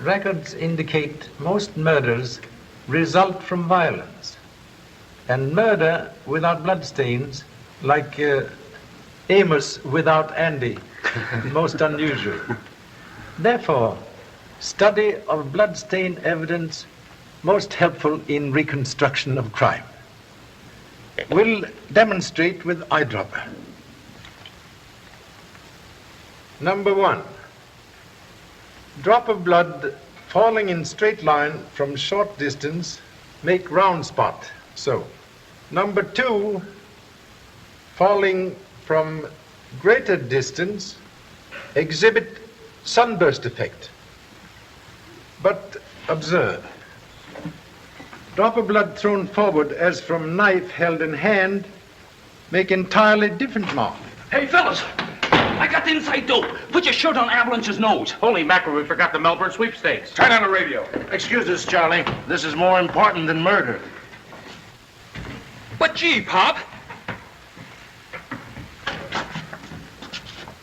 records indicate most murders result from violence. And murder without bloodstains, like Amos without Andy, most unusual. Therefore, study of bloodstain evidence most helpful in reconstruction of crime. We'll demonstrate with eyedropper. Number 1. Drop of blood falling in straight line from short distance, make round spot, so. Number 2, falling from greater distance, exhibit sunburst effect. But observe. Drop of blood thrown forward as from knife held in hand, make entirely different mark. Hey, fellas! I got the inside dope. Put your shirt on Avalanche's nose. Holy mackerel, we forgot the Melbourne sweepstakes. Turn on the radio. Excuse us, Charlie. This is more important than murder. But gee, Pop.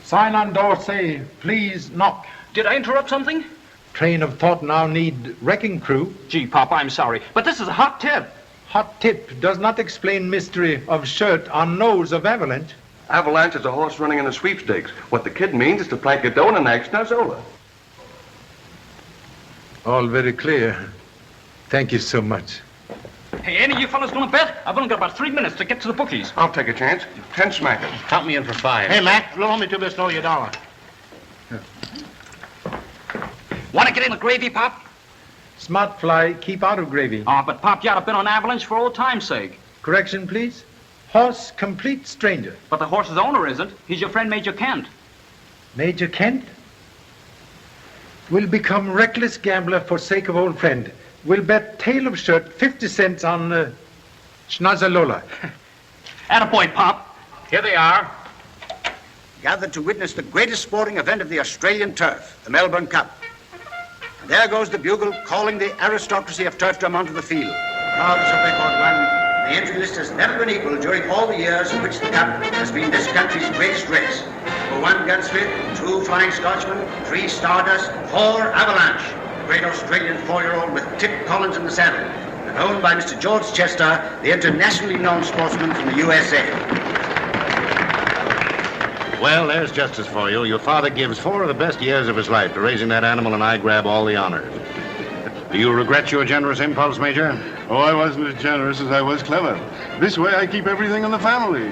Sign on door say, please knock. Did I interrupt something? Train of thought now need wrecking crew. Gee, Pop, I'm sorry, but this is a hot tip. Hot tip does not explain mystery of shirt on nose of Avalanche. Avalanche is a horse running in the sweepstakes. What the kid means is to plank a dough and act Nazola. All very clear. Thank you so much. Hey, any of you fellas gonna bet? I've only got about 3 minutes to get to the bookies. I'll take a chance. 10 smackers. Count me in for 5. Hey, Mac, loan me 2 bits, know your dollar. Want to get in the gravy, Pop? Smart fly, keep out of gravy. Oh, but Pop, you ought to have been on Avalanche for old time's sake. Correction, please. Horse, complete stranger. But the horse's owner isn't. He's your friend Major Kent. Major Kent? Will become reckless gambler for sake of old friend. Will bet tail of shirt 50 cents on Schnazzalola. Attaboy, Pop. Here they are. Gathered to witness the greatest sporting event of the Australian turf, the Melbourne Cup. And there goes the bugle calling the aristocracy of turfdom onto the field. Crowds of record one. The entry list has never been equal during all the years in which the Cup has been this country's greatest race. For 1 Gunsmith, 2 Flying Scotchmen, 3 Stardust, 4 Avalanche. The great Australian 4-year-old with Tip Collins in the saddle. And owned by Mr. George Chester, the internationally known sportsman from the USA. Well, there's justice for you. Your father gives 4 of the best years of his life to raising that animal, and I grab all the honors. Do you regret your generous impulse, Major? Oh, I wasn't as generous as I was clever. This way I keep everything in the family.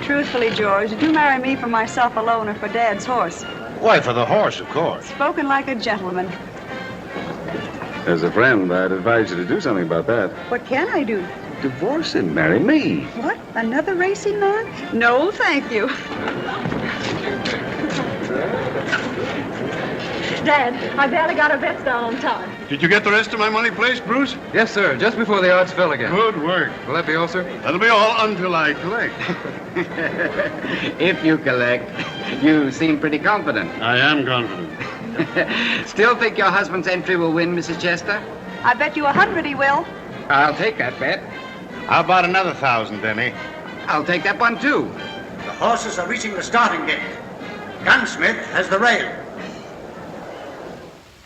Truthfully, George, did you marry me for myself alone or for Dad's horse? Why, for the horse, of course. Spoken like a gentleman. As a friend, I'd advise you to do something about that. What can I do? Divorce him, marry me. What? Another racing man? No, thank you. Dad, I barely got our bets down on time. Did you get the rest of my money placed, Bruce? Yes, sir. Just before the odds fell again. Good work. Will that be all, sir? That'll be all until I collect. If you collect, you seem pretty confident. I am confident. Still think your husband's entry will win, Mrs. Chester? I bet you 100 he will. I'll take that bet. How about another 1,000, Denny? I'll take that one, too. The horses are reaching the starting gate. Gunsmith has the rail.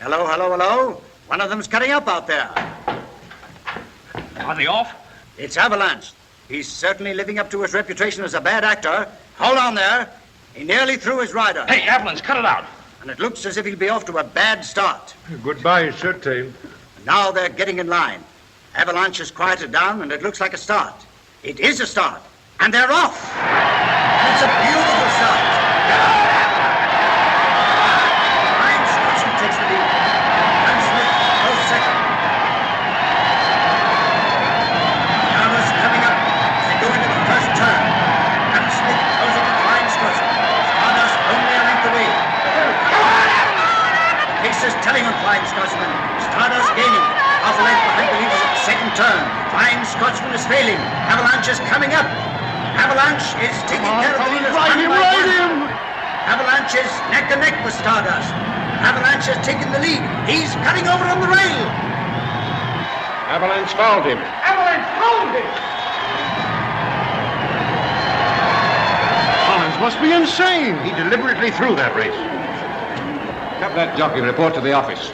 Hello, hello, hello. One of them's cutting up out there. Are they off? It's Avalanche. He's certainly living up to his reputation as a bad actor. Hold on there. He nearly threw his rider. Hey, Avalanche, cut it out. And it looks as if he'll be off to a bad start. Goodbye, shirt tail. Now they're getting in line. Avalanche has quieted down, and it looks like a start. It is a start. And they're off. It's a beautiful start. Flying Scotsman takes the lead. Gunsmith goes second. Jarvis coming up as they go into the first turn. Gunsmith goes into Flying Scotsman. Stardust only a length away. The pace is telling on Flying Scotsman. Stardust gaining. Half a length behind the leaders at the second turn. Flying Scotsman is failing. Avalanche is coming up. Avalanche is taking care of the leaders. Ride him! Avalanche is neck and neck with Stardust. Avalanche has taken the lead. He's cutting over on the rail. Avalanche fouled him. Avalanche, hold it! Collins must be insane. He deliberately threw that race. Cup Have that jockey report to the office.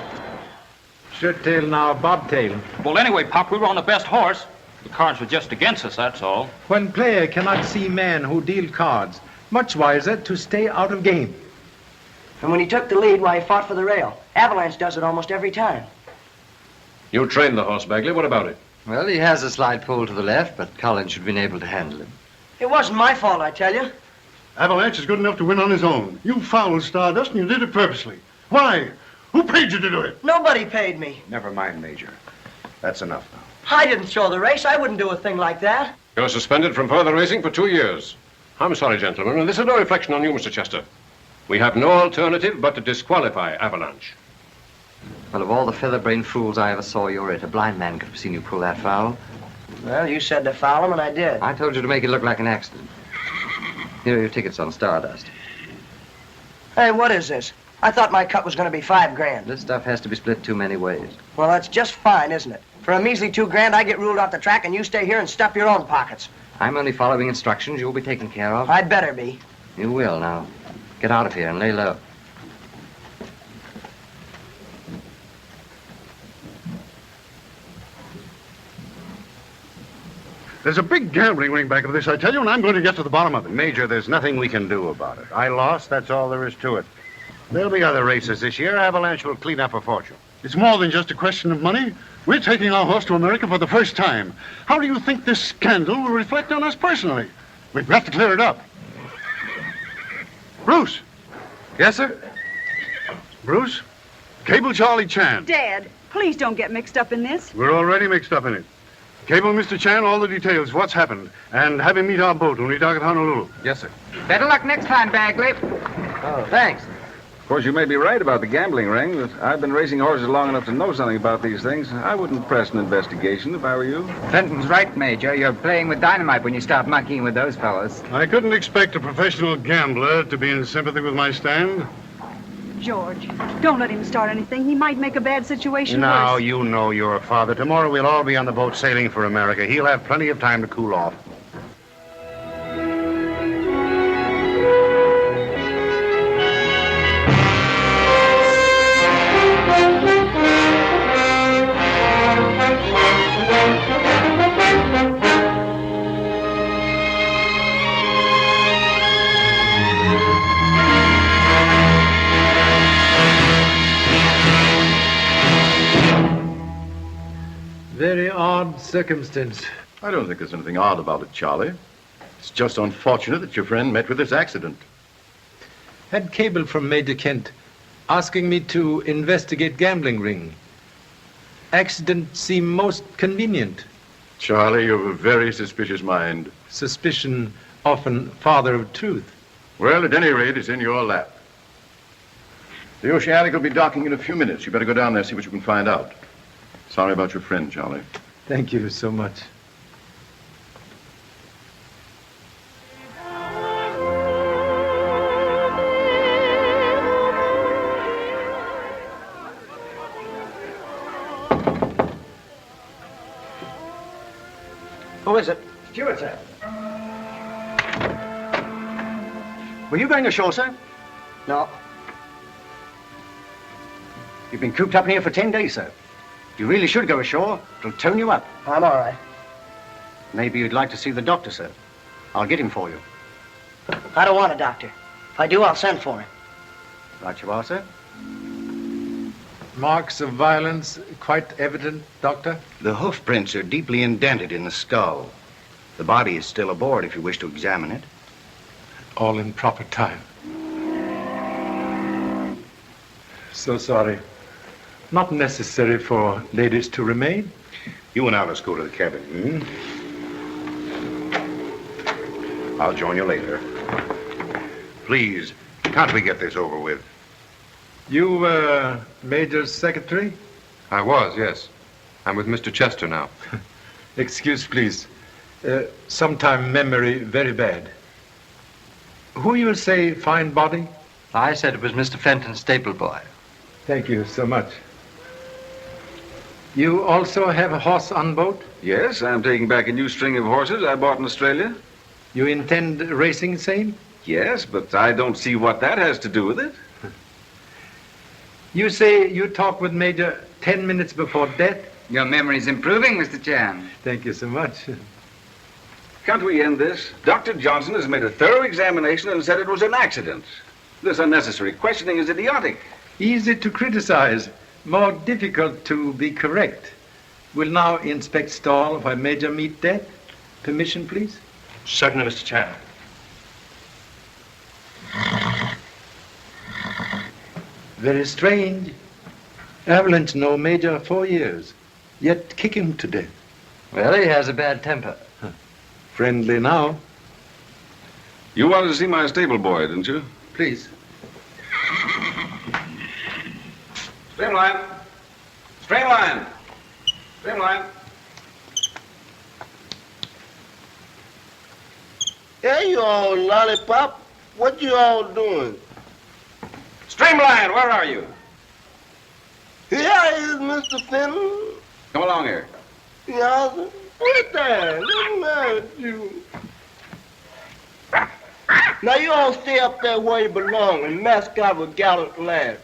Shirttail now, bobtail. Well, anyway, Pop, we were on the best horse. The cards were just against us, that's all. When player cannot see man who deal cards, much wiser to stay out of game. And when he took the lead, why, he fought for the rail. Avalanche does it almost every time. You trained the horse, Bagley. What about it? Well, he has a slight pull to the left, but Collins should have been able to handle him. It wasn't my fault, I tell you. Avalanche is good enough to win on his own. You fouled Stardust, and you did it purposely. Why? Who paid you to do it? Nobody paid me. Never mind, Major. That's enough now. I didn't throw the race. I wouldn't do a thing like that. You're suspended from further racing for 2 years. I'm sorry, gentlemen, and this is no reflection on you, Mr. Chester. We have no alternative but to disqualify Avalanche. Well, of all the feather-brained fools I ever saw, you're it. A blind man could have seen you pull that foul. Well, you said to foul him, and I did. I told you to make it look like an accident. Here are your tickets on Stardust. Hey, what is this? I thought my cut was going to be $5,000. This stuff has to be split too many ways. Well, that's just fine, isn't it? For a measly $2,000, I get ruled off the track, and you stay here and stuff your own pockets. I'm only following instructions. You'll be taken care of. I'd better be. You will. Now, get out of here and lay low. There's a big gambling ring back of this, I tell you, and I'm going to get to the bottom of it. Major, there's nothing we can do about it. I lost, that's all there is to it. There'll be other races this year. Avalanche will clean up a fortune. It's more than just a question of money. We're taking our horse to America for the first time. How do you think this scandal will reflect on us personally? We've got to clear it up. Bruce. Yes, sir? Bruce, cable Charlie Chan. Dad, please don't get mixed up in this. We're already mixed up in it. Cable Mr. Chan all the details, what's happened, and have him meet our boat when we dock at Honolulu. Yes, sir. Better luck next time, Bagley. Oh, thanks. Of course, you may be right about the gambling ring, but I've been racing horses long enough to know something about these things. I wouldn't press an investigation if I were you. Fenton's right, Major. You're playing with dynamite when you start monkeying with those fellows. I couldn't expect a professional gambler to be in sympathy with my stand. George, don't let him start anything. He might make a bad situation Now, worse. you know you're a father. Tomorrow we'll all be on the boat sailing for America. He'll have plenty of time to cool off. Very odd circumstance. I don't think there's anything odd about it, Charlie. It's just unfortunate that your friend met with this accident. Had cable from Major Kent asking me to investigate gambling ring. Accident seemed most convenient. Charlie, you have a very suspicious mind. Suspicion often father of truth. Well, at any rate, it's in your lap. The Oceanic will be docking in a few minutes. You better go down there and see what you can find out. Sorry about your friend, Charlie. Thank you so much. Who is it? Stewart, sir. Were you going ashore, sir? No. You've been cooped up in here for 10 days, sir. You really should go ashore. It'll tone you up. I'm all right. Maybe you'd like to see the doctor, sir. I'll get him for you. I don't want a doctor. If I do, I'll send for him. Right you are, sir. Marks of violence quite evident, Doctor? The hoof prints are deeply indented in the skull. The body is still aboard if you wish to examine it. All in proper time. So sorry. Not necessary for ladies to remain. You and Alice go to the cabin. I'll join you later. Please, can't we get this over with? You were Major's secretary? I was, yes. I'm with Mr. Chester now. Excuse, please. Sometime memory very bad. Who you say fine body? I said it was Mr. Fenton's stable boy. Thank you so much. You also have a horse on boat? Yes, I'm taking back a new string of horses I bought in Australia. You intend racing same? Yes, but I don't see what that has to do with it. You say you talked with Major 10 minutes before death? Your memory's improving, Mr. Chan. Thank you so much. Can't we end this? Dr. Johnson has made a thorough examination and said it was an accident. This unnecessary questioning is idiotic. Easy to criticize, more difficult to be correct. We'll now inspect stall where Major meet death. Permission, please? Certainly, Mr. Chan. Very strange. Avalanche know Major 4 years, yet kick him to death. Well, he has a bad temper. Friendly now. You wanted to see my stable boy, didn't you? Please. Streamline. Streamline. Streamline. Hey, you all lollipop. What you all doing? Streamline, where are you? Here is Mr. Fenton. Come along here. Yeah, wait there. Let me at you. Now you all stay up there where you belong and mask out with gallant laugh.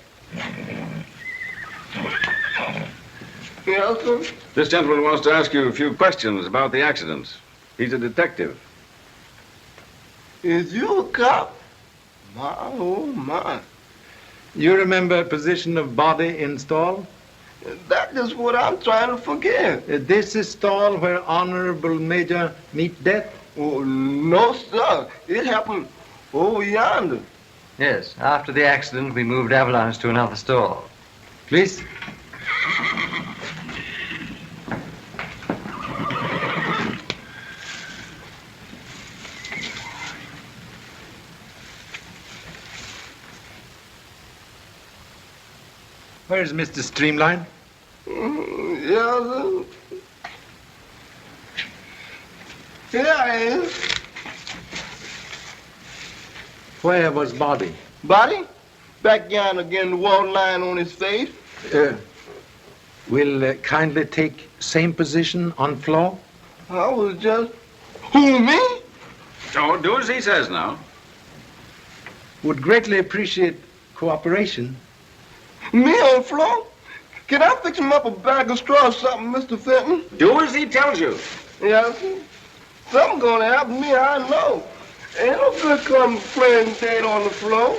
Yes, sir? This gentleman wants to ask you a few questions about the accident. He's a detective. Is you a cop? My, oh, my. You remember position of body in stall? That is what I'm trying to forget. This is stall where Honorable Major meet death? Oh, no, sir. It happened over yonder. Yes, after the accident, we moved Avalanche to another stall. Please. Where is Mr. Streamline? Yes, sir. Here I is. Where was body? Body? Back yonder again, the wall line on his face. Will kindly take same position on floor? I was just... Who, me? Oh, do as he says now. Would greatly appreciate cooperation. Me on the floor? Can I fix him up a bag of straw or something, Mr. Fenton? Do as he tells you. Yes, sir. Something gonna happen to me, I know. Ain't no good come playing dead on the floor.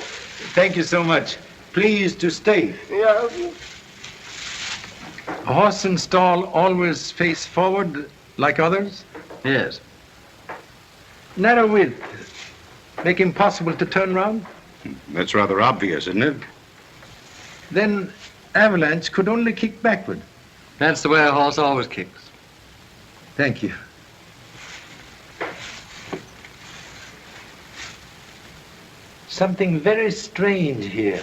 Thank you so much. Please to stay. Yes, sir. A horse and stall always face forward like others? Yes. Narrow width. Make impossible to turn round? That's rather obvious, isn't it? Then Avalanche could only kick backward. That's the way a horse always kicks. Thank you. Something very strange here.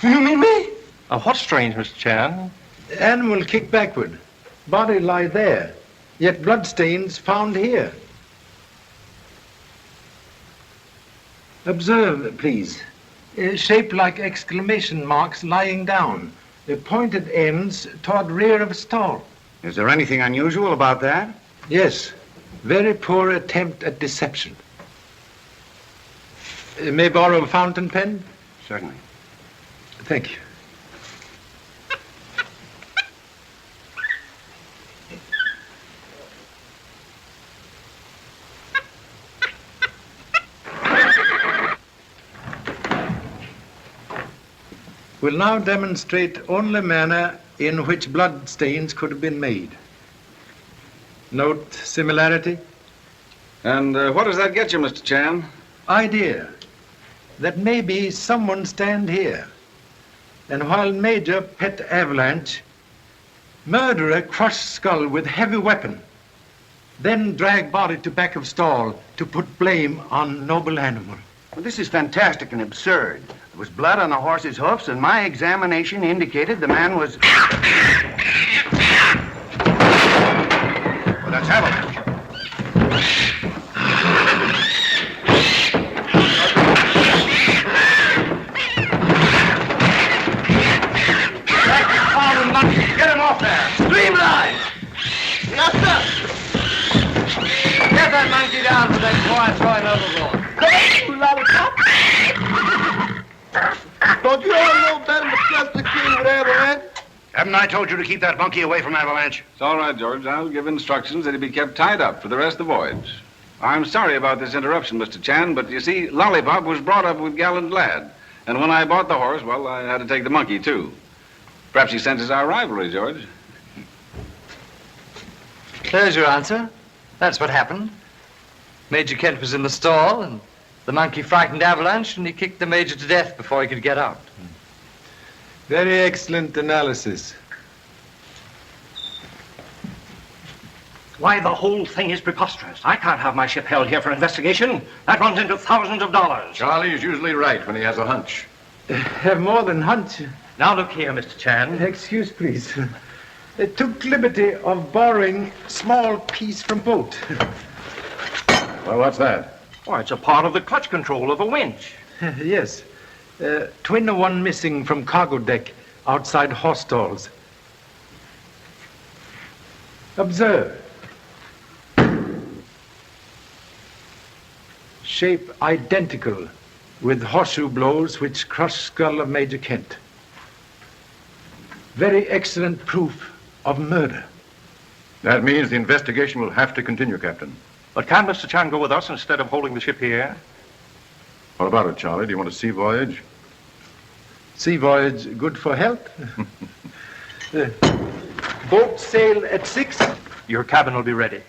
You mean me? What's strange, Mr. Chan? Animal kick backward. Body lie there. Yet bloodstains found here. Observe, please. Shaped like exclamation marks lying down. Pointed ends toward rear of stall. Is there anything unusual about that? Yes. Very poor attempt at deception. May borrow a fountain pen? Certainly. Thank you. We'll now demonstrate only manner in which blood stains could have been made. Note similarity. And what does that get you, Mr. Chan? Idea that maybe someone stand here. And while Major pet Avalanche, murderer crush skull with heavy weapon, then drag body to back of stall to put blame on noble animal. Well, this is fantastic and absurd. There was blood on the horse's hoofs, and my examination indicated the man was... Well, that's Avalanche. Get him off there! Streamline! Yes, sir. Get that monkey down for that quiet throwing overboard. Come on, you lollipop. Don't you all know better than to press the king Avalanche? Haven't I told you to keep that monkey away from Avalanche? It's all right, George. I'll give instructions that he be kept tied up for the rest of the voyage. I'm sorry about this interruption, Mr. Chan, but you see, Lollipop was brought up with Gallant Lad. And when I bought the horse, well, I had to take the monkey, too. Perhaps he senses our rivalry, George. There's your answer. That's what happened. Major Kent was in the stall, and the monkey frightened Avalanche, and he kicked the major to death before he could get out. Very excellent analysis. Why, the whole thing is preposterous. I can't have my ship held here for investigation. That runs into thousands of dollars. Charlie's usually right when he has a hunch. Have more than hunch. Now look here, Mr. Chan. Excuse, please. Took liberty of borrowing small piece from boat. Well, what's that? Why, it's a part of the clutch control of a winch. Yes. Twin of one missing from cargo deck outside horse stalls. Observe. Shape identical with horseshoe blows which crushed skull of Major Kent. Very excellent proof of murder. That means the investigation will have to continue, Captain. But can Mr. Chan go with us instead of holding the ship here? What about it, Charlie? Do you want a sea voyage? Sea voyage good for health? Boat sail at 6. Your cabin will be ready.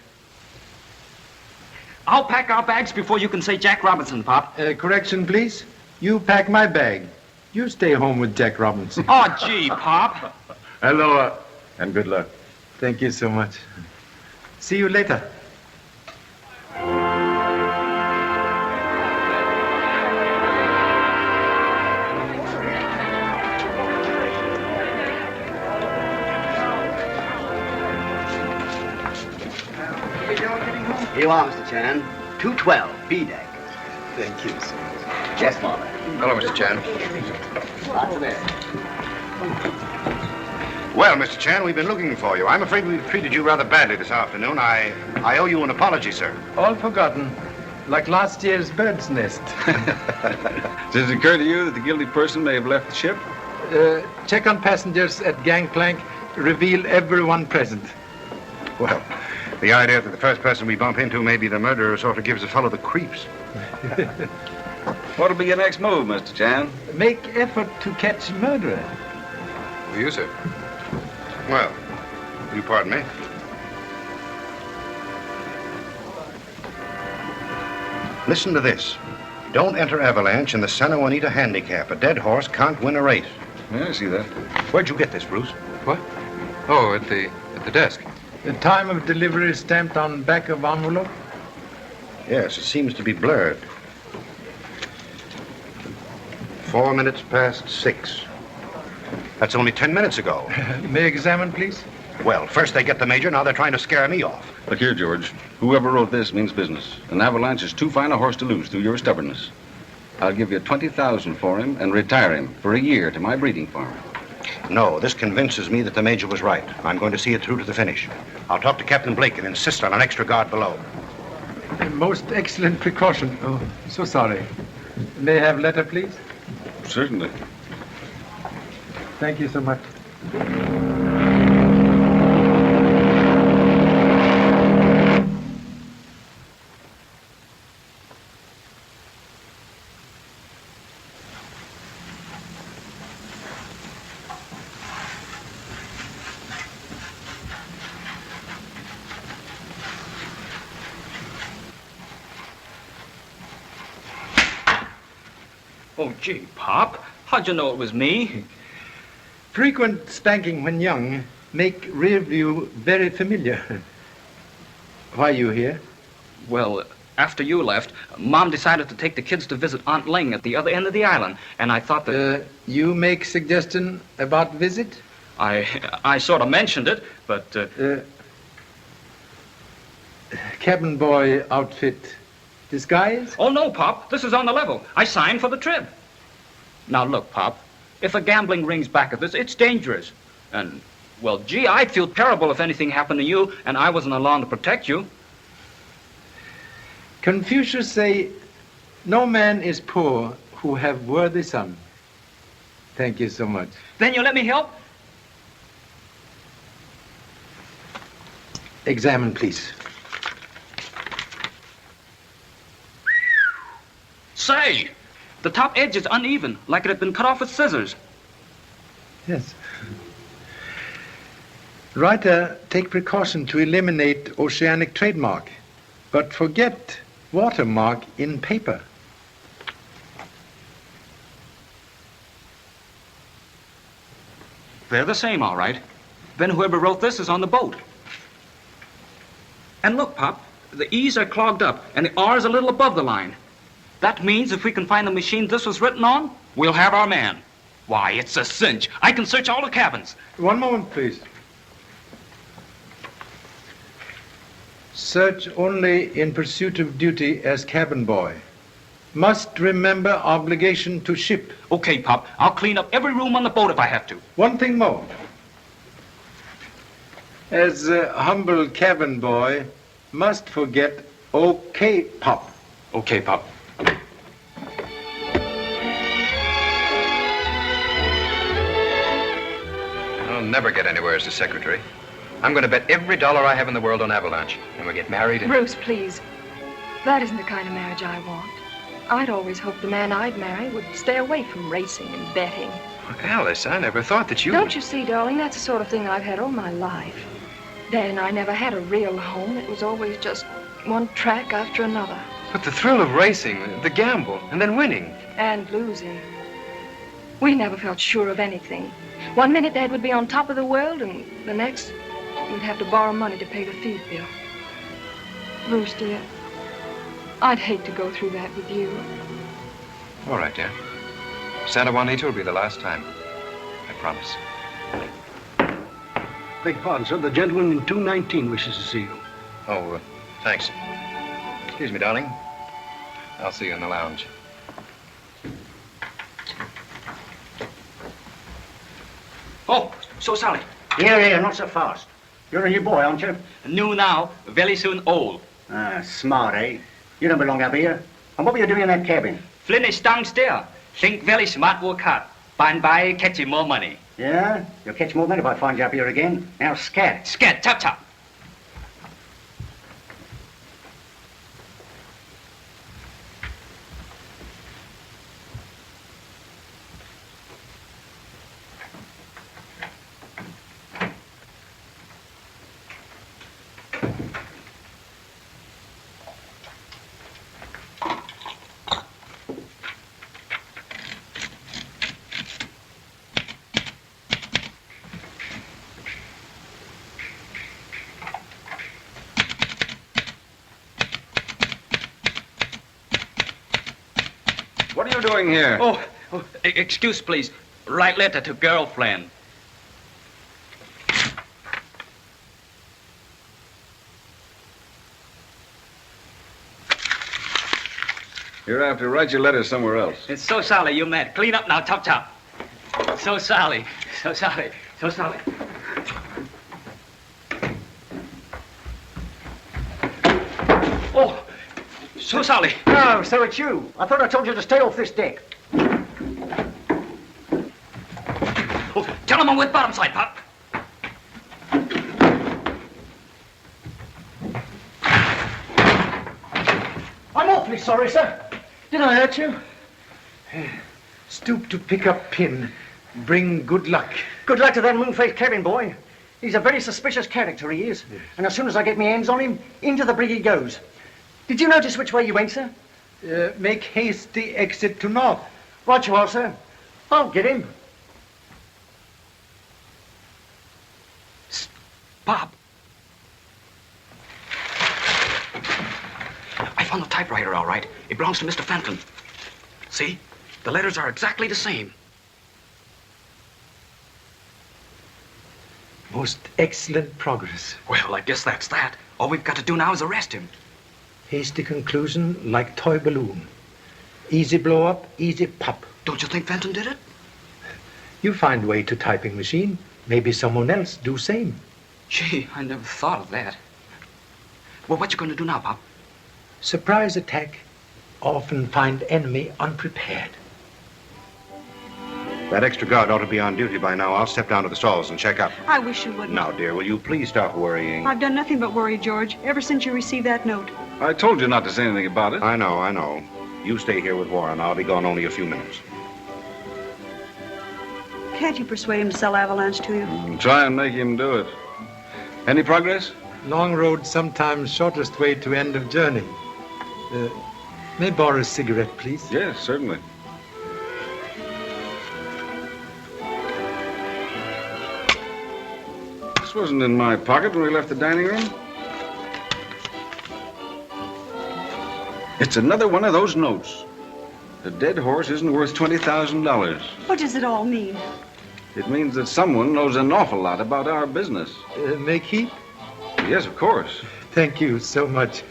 I'll pack our bags before you can say Jack Robinson, Pop. Correction, please. You pack my bag. You stay home with Jack Robinson. Oh, gee, Pop. Hello, and good luck. Thank you so much. See you later. Here you are, Mr. Chan. 212, B deck. Thank you, sir. Yes, Father. Hello, Mr. Chan. Lots of air. Well, Mr. Chan, we've been looking for you. I'm afraid we've treated you rather badly this afternoon. I owe you an apology, sir. All forgotten. Like last year's bird's nest. Does it occur to you that the guilty person may have left the ship? Check on passengers at gangplank. Reveal everyone present. Well, the idea that the first person we bump into may be the murderer sort of gives a fellow the creeps. What'll be your next move, Mr. Chan? Make effort to catch murderer. Will you, sir? Well, will you pardon me? Listen to this. Don't enter Avalanche in the Santa Juanita handicap. A dead horse can't win a race. Yeah, I see that. Where'd you get this, Bruce? What? Oh, at the desk. The time of delivery is stamped on back of envelope? Yes, it seems to be blurred. 4 minutes past 6. That's only 10 minutes ago. May I examine, please? Well, first they get the major, now they're trying to scare me off. Look here, George. Whoever wrote this means business. An Avalanche is too fine a horse to lose through your stubbornness. I'll give you $20,000 for him and retire him for a year to my breeding farm. No, this convinces me that the major was right. I'm going to see it through to the finish. I'll talk to Captain Blake and insist on an extra guard below. A most excellent precaution. Oh, so sorry. May I have letter, please? Certainly. Thank you so much. Oh, gee, Pop. How'd you know it was me? Frequent spanking when young make rear view very familiar. Why are you here? Well, after you left, Mom decided to take the kids to visit Aunt Ling at the other end of the island, and I thought that... You make suggestion about visit? I sort of mentioned it, but... Cabin boy outfit. Disguise? Oh, no, Pop. This is on the level. I signed for the trip. Now, look, Pop. If a gambling ring's back of this, it's dangerous. And, well, gee, I'd feel terrible if anything happened to you and I wasn't along to protect you. Confucius say, no man is poor who have worthy son. Thank you so much. Then you let me help? Examine, please. Say, the top edge is uneven, like it had been cut off with scissors. Yes. Writer, take precaution to eliminate oceanic trademark, but forget watermark in paper. They're the same, all right. Then whoever wrote this is on the boat. And look, Pop, the E's are clogged up, and the R's a little above the line. That means if we can find the machine this was written on, we'll have our man. Why, it's a cinch. I can search all the cabins. One moment, please. Search only in pursuit of duty as cabin boy. Must remember obligation to ship. Okay, Pop. I'll clean up every room on the boat if I have to. One thing more. As a humble cabin boy, must forget okay, Pop. Okay, Pop. I'll never get anywhere as a secretary. I'm going to bet every dollar I have in the world on Avalanche. And we'll get married and... Bruce, please. That isn't the kind of marriage I want. I'd always hoped the man I'd marry would stay away from racing and betting. Alice, I never thought that you... Don't you see, darling, that's the sort of thing I've had all my life. Dad and I never had a real home. It was always just one track after another. But the thrill of racing, the gamble, and then winning. And losing. We never felt sure of anything. One minute Dad would be on top of the world, and the next we'd have to borrow money to pay the feed bill. Bruce, dear, I'd hate to go through that with you. All right, dear. Santa Juanita will be the last time. I promise. Beg your pardon, sir. The gentleman in 219 wishes to see you. Oh, thanks. Excuse me, darling. I'll see you in the lounge. Oh, so Sally. Here, not so fast. You're a new boy, aren't you? New now, very soon old. Ah, smart, eh? You don't belong up here. And what were you doing in that cabin? Finish downstairs. Think very smart work hard. By and by, catching more money. Yeah? You'll catch more than if I find you up here again. Now, scat. Scat, tap, tap. What are you doing here? Oh, excuse, please. Write letter to girlfriend. You'll have to write your letter somewhere else. It's so Sally you met. Clean up now, top, top. So Sally. So Sally. So Sally. Oh, so Sally. Oh, so it's you. I thought I told you to stay off this deck. Oh, tell him I'm with bottom side, Pop. I'm awfully sorry, sir. Did I hurt you? Stoop to pick up pin. Bring good luck. Good luck to that moon-faced cabin boy. He's a very suspicious character, he is. Yes. And as soon as I get my hands on him, into the brig he goes. Did you notice which way you went, sir? Make hasty exit to north. Right you are, sir. I'll get him. Bob. I found the typewriter, all right. It belongs to Mr. Fenton. See? The letters are exactly the same. Most excellent progress. Well, I guess that's that. All we've got to do now is arrest him. Hasty conclusion, like toy balloon. Easy blow up, easy pop. Don't you think Fenton did it? You find way to typing machine. Maybe someone else do same. Gee, I never thought of that. Well, what you gonna do now, Pop? Surprise attack. Often find enemy unprepared. That extra guard ought to be on duty by now. I'll step down to the stalls and check up. I wish you wouldn't. Now, dear, will you please stop worrying? I've done nothing but worry, George, ever since you received that note. I told you not to say anything about it. I know. You stay here with Warren. I'll be gone only a few minutes. Can't you persuade him to sell Avalanche to you? Try and make him do it. Any progress? Long road, sometimes shortest way to end of journey. May I borrow a cigarette, please? Yes, certainly. This wasn't in my pocket when we left the dining room. It's another one of those notes. The dead horse isn't worth $20,000. What does it all mean? It means that someone knows an awful lot about our business. Make heat? Yes, of course. Thank you so much.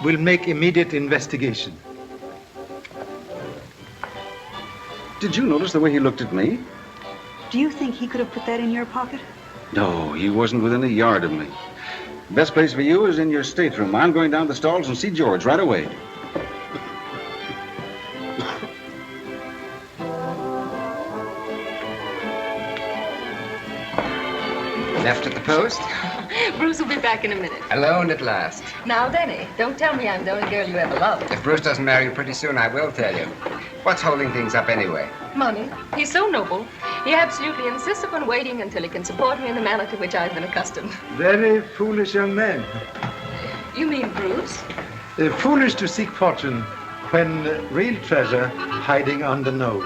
We'll make immediate investigation. Did you notice the way he looked at me? Do you think he could have put that in your pocket? No, he wasn't within a yard of me. Best place for you is in your stateroom. I'm going down the stalls and see George right away. Left at the post? Bruce will be back in a minute. Alone at last. Now, Denny, don't tell me I'm the only girl you ever loved. If Bruce doesn't marry you pretty soon, I will tell you. What's holding things up anyway? Money. He's so noble. He absolutely insists upon waiting until he can support me in the manner to which I've been accustomed. Very foolish young man. You mean Bruce? Foolish to seek fortune when real treasure hiding on the nose.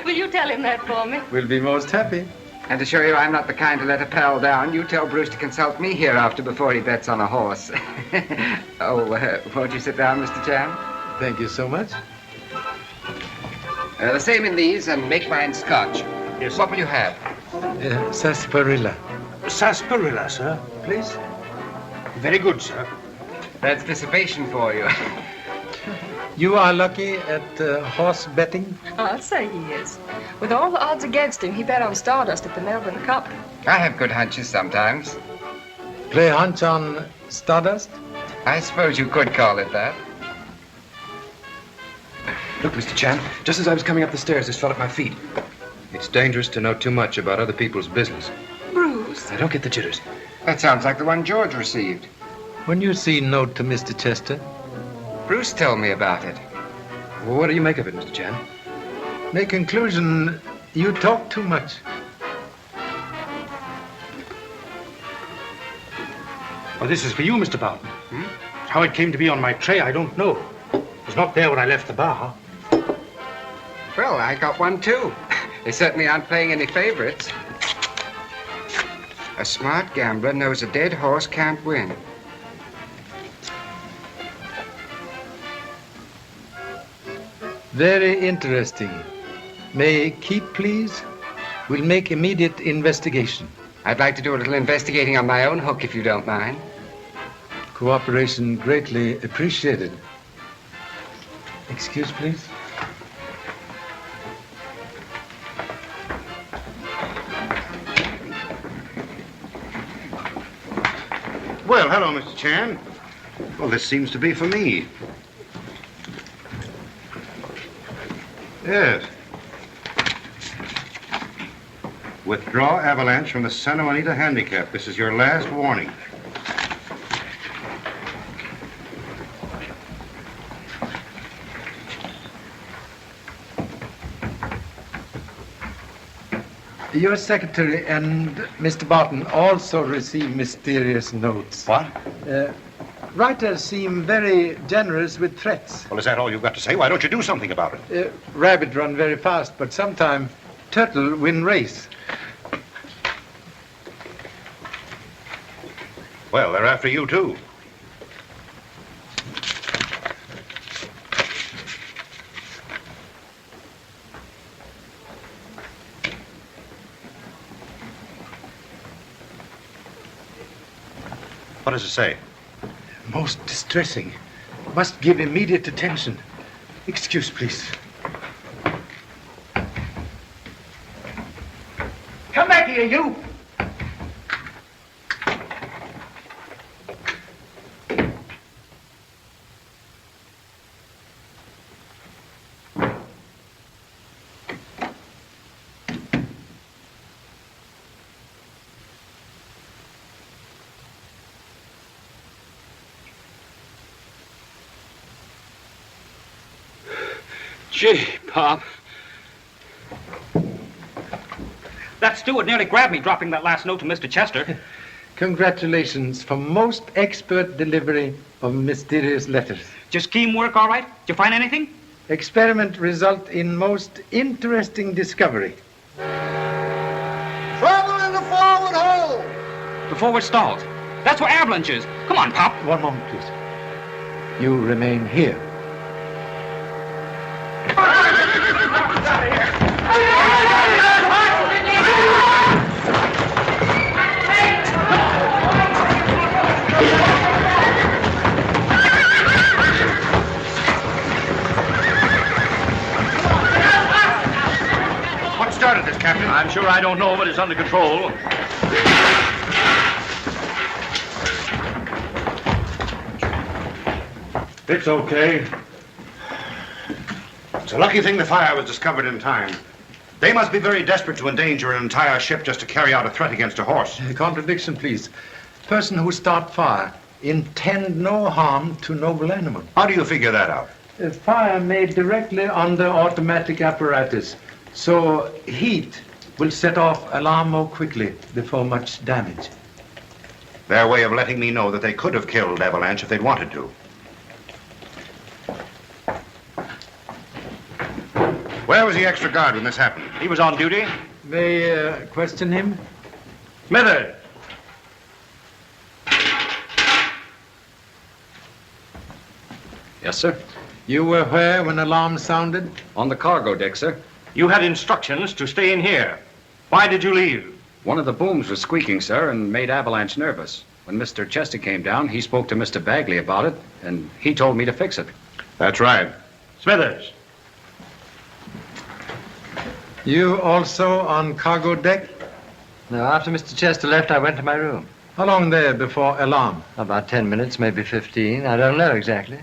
Will you tell him that for me? We'll be most happy. And to show you I'm not the kind to let a pal down, you tell Bruce to consult me hereafter before he bets on a horse. Won't you sit down, Mr. Chan? Thank you so much. The same in these, and make mine scotch. Yes. What will you have? Sarsaparilla. Sarsaparilla, sir, please. Very good, sir. That's dissipation for you. You are lucky at horse betting? I'll say he is. With all the odds against him, he bet on Stardust at the Melbourne Cup. I have good hunches sometimes. Play hunch on Stardust? I suppose you could call it that. Look, Mr. Chan, just as I was coming up the stairs, this fell at my feet. It's dangerous to know too much about other people's business. Bruce. I don't get the jitters. That sounds like the one George received. When you see note to Mr. Chester? Bruce told me about it. Well, what do you make of it, Mr. Chan? My conclusion, you talk too much. Well, this is for you, Mr. Barton. How it came to be on my tray, I don't know. It was not there when I left the bar. Well, I got one, too. They certainly aren't playing any favorites. A smart gambler knows a dead horse can't win. Very interesting. May keep, please? We'll make immediate investigation. I'd like to do a little investigating on my own hook, if you don't mind. Cooperation greatly appreciated. Excuse, please. Well, hello, Mr. Chan. Well, this seems to be for me. Yes. Withdraw Avalanche from the Santa Juanita Handicap. This is your last warning. Your secretary and Mr. Barton also receive mysterious notes. What? Writers seem very generous with threats. Well, is that all you've got to say? Why don't you do something about it? Rabbit run very fast, but sometime turtle win race. Well, they're after you, too. What does it say? Most distressing. Must give immediate attention. Excuse, please. Come back here, you! Gee, Pop. That steward nearly grabbed me dropping that last note to Mr. Chester. Congratulations for most expert delivery of mysterious letters. Just scheme work all right? Did you find anything? Experiment result in most interesting discovery. Trouble in the forward hold. The forward stalls. That's where Avalanche is. Come on, Pop. One moment, please. You remain here. What started this, Captain? I'm sure I don't know, but it's under control. It's okay. It's a lucky thing the fire was discovered in time. They must be very desperate to endanger an entire ship just to carry out a threat against a horse. Contradiction, please. Person who start fire intend no harm to noble animal. How do you figure that out? A fire made directly under automatic apparatus, so heat will set off alarm more quickly before much damage. Their way of letting me know that they could have killed Avalanche if they'd wanted to. Where was the extra guard when this happened? He was on duty. May question him? Smithers. Yes, sir. You were where when alarm sounded? On the cargo deck, sir. You had instructions to stay in here. Why did you leave? One of the booms was squeaking, sir, and made Avalanche nervous. When Mr. Chester came down, he spoke to Mr. Bagley about it, and he told me to fix it. That's right. Smithers. You also on cargo deck? No, after Mr. Chester left, I went to my room. How long there before alarm? About 10 minutes, maybe 15. I don't know exactly.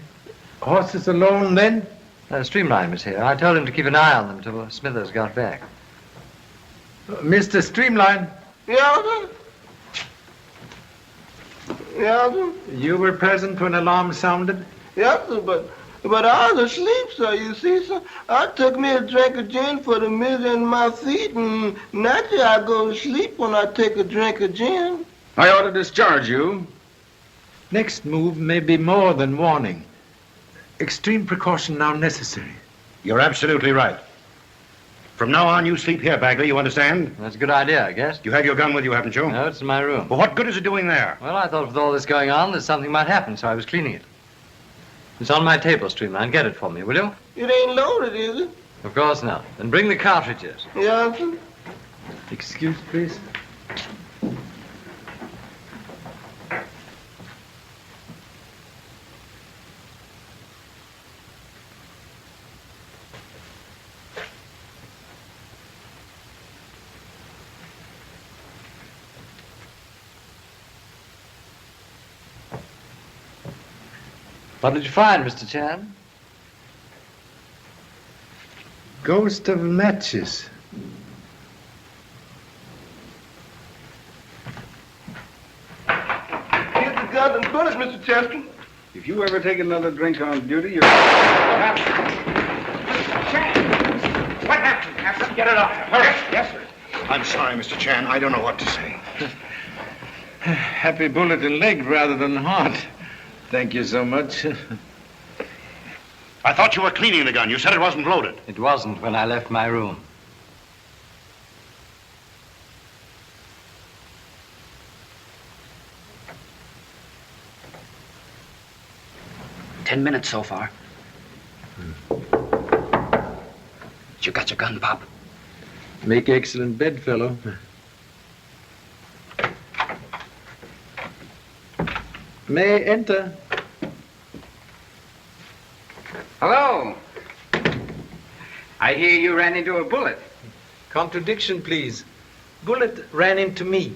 Horses alone then? Streamline was here. I told him to keep an eye on them till Smithers got back. Mr. Streamline? Yeah, sir. Yeah, sir. You were present when alarm sounded? Yes, sir, but I was asleep, sir. You see, sir, I took me a drink of gin for the misery in my feet, and naturally I go to sleep when I take a drink of gin. I ought to discharge you. Next move may be more than warning. Extreme precaution now necessary. You're absolutely right. From now on, you sleep here, Bagley, you understand? That's a good idea, I guess. You have your gun with you, haven't you? No, it's in my room. Well, what good is it doing there? Well, I thought with all this going on that something might happen, so I was cleaning it. It's on my table, Streamline. Get it for me, will you? It ain't loaded, is it? Of course not. Then bring the cartridges. Yeah, sir. Excuse, please. What did you find, Mr. Chan? Ghost of matches. Here's the guns and bullets, Mr. Chester. If you ever take another drink on duty, you're... What happened? Have to get it off. Hurry. Yes, sir. I'm sorry, Mr. Chan. I don't know what to say. Happy bullet in leg rather than heart. Thank you so much. I thought you were cleaning the gun. You said it wasn't loaded. It wasn't when I left my room. Ten minutes so far. You got your gun, Pop? Make excellent bedfellow. May enter. Hello. I hear you ran into a bullet. Contradiction, please. Bullet ran into me.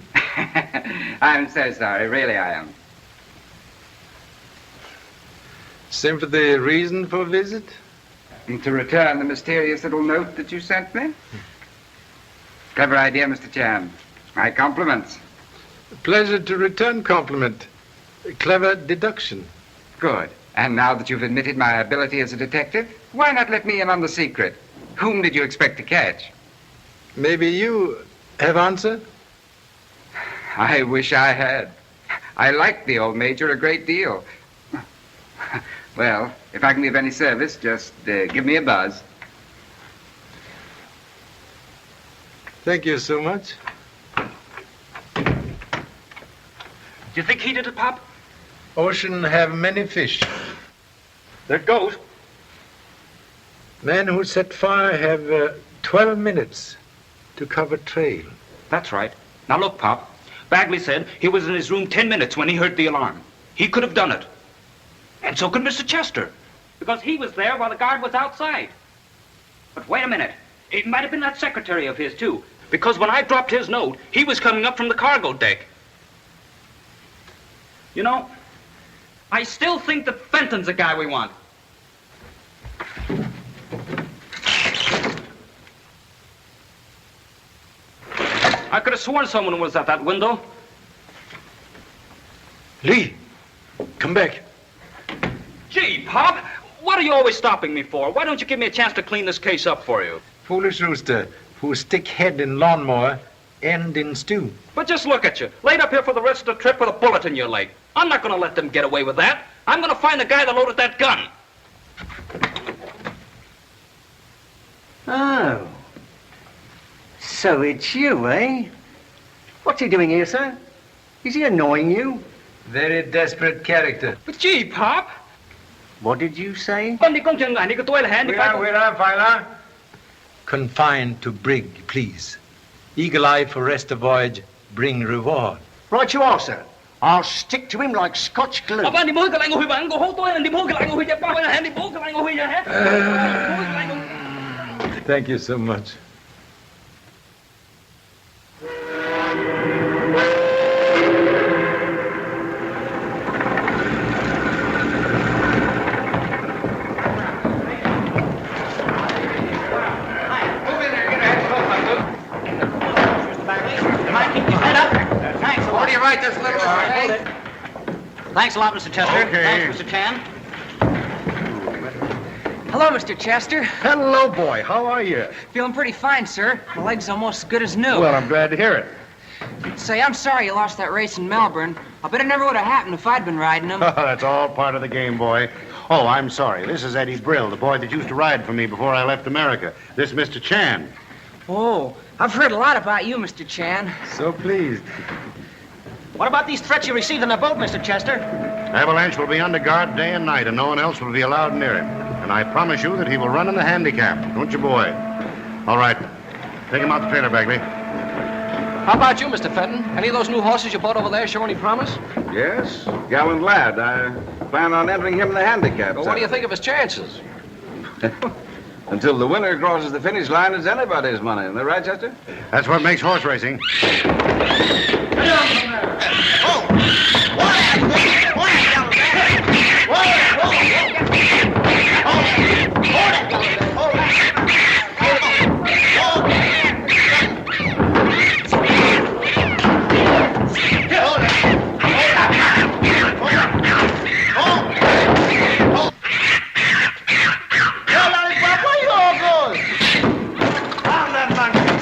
I'm so sorry. Really, I am. Sympathy reason for visit? And to return the mysterious little note that you sent me? Clever idea, Mr. Chan. My compliments. Pleasure to return compliment. Clever deduction. Good. And now that you've admitted my ability as a detective, why not let me in on the secret? Whom did you expect to catch? Maybe you have answer? I wish I had. I like the old Major a great deal. Well, if I can be of any service, just give me a buzz. Thank you so much. Do you think he did it, Pop? Ocean have many fish. There it goes. Men who set fire have 12 minutes to cover trail. That's right. Now look, Pop. Bagley said he was in his room 10 minutes when he heard the alarm. He could have done it. And so could Mr. Chester, because he was there while the guard was outside. But wait a minute. It might have been that secretary of his, too, because when I dropped his note, he was coming up from the cargo deck. You know, I still think that Fenton's the guy we want. I could have sworn someone was at that window. Lee, come back. Gee, Pop, what are you always stopping me for? Why don't you give me a chance to clean this case up for you? Foolish rooster who stick head in lawnmower, end in stew. But just look at you, laid up here for the rest of the trip with a bullet in your leg. I'm not going to let them get away with that. I'm going to find the guy that loaded that gun. Oh. So it's you, eh? What's he doing here, sir? Is he annoying you? Very desperate character. But gee, Pop. What did you say? Filer. Confined to brig, please. Eagle eye for rest of voyage, bring reward. Right you are, sir. I'll stick to him like Scotch glue. Thank you so much. Where do you write this little Thanks a lot, Mr. Chester. Okay. Thanks, Mr. Chan. Hello, Mr. Chester. Hello, boy. How are you? Feeling pretty fine, sir. My leg's almost as good as new. Well, I'm glad to hear it. Say, I'm sorry you lost that race in Melbourne. I bet it never would have happened if I'd been riding them. That's all part of the game, boy. Oh, I'm sorry. This is Eddie Brill, the boy that used to ride for me before I left America. This Mr. Chan. Oh, I've heard a lot about you, Mr. Chan. So pleased. What about these threats you received in the boat, Mr. Chester? Avalanche will be under guard day and night, and no one else will be allowed near him. And I promise you that he will run in the handicap. Don't you, boy? All right. Take him out the trailer, Bagley. How about you, Mr. Fenton? Any of those new horses you bought over there show any promise? Yes, gallant lad. I plan on entering him in the handicap. Well, what do you think of his chances? Until the winner crosses the finish line, it's anybody's money. Isn't that right, Chester? That's what makes horse racing.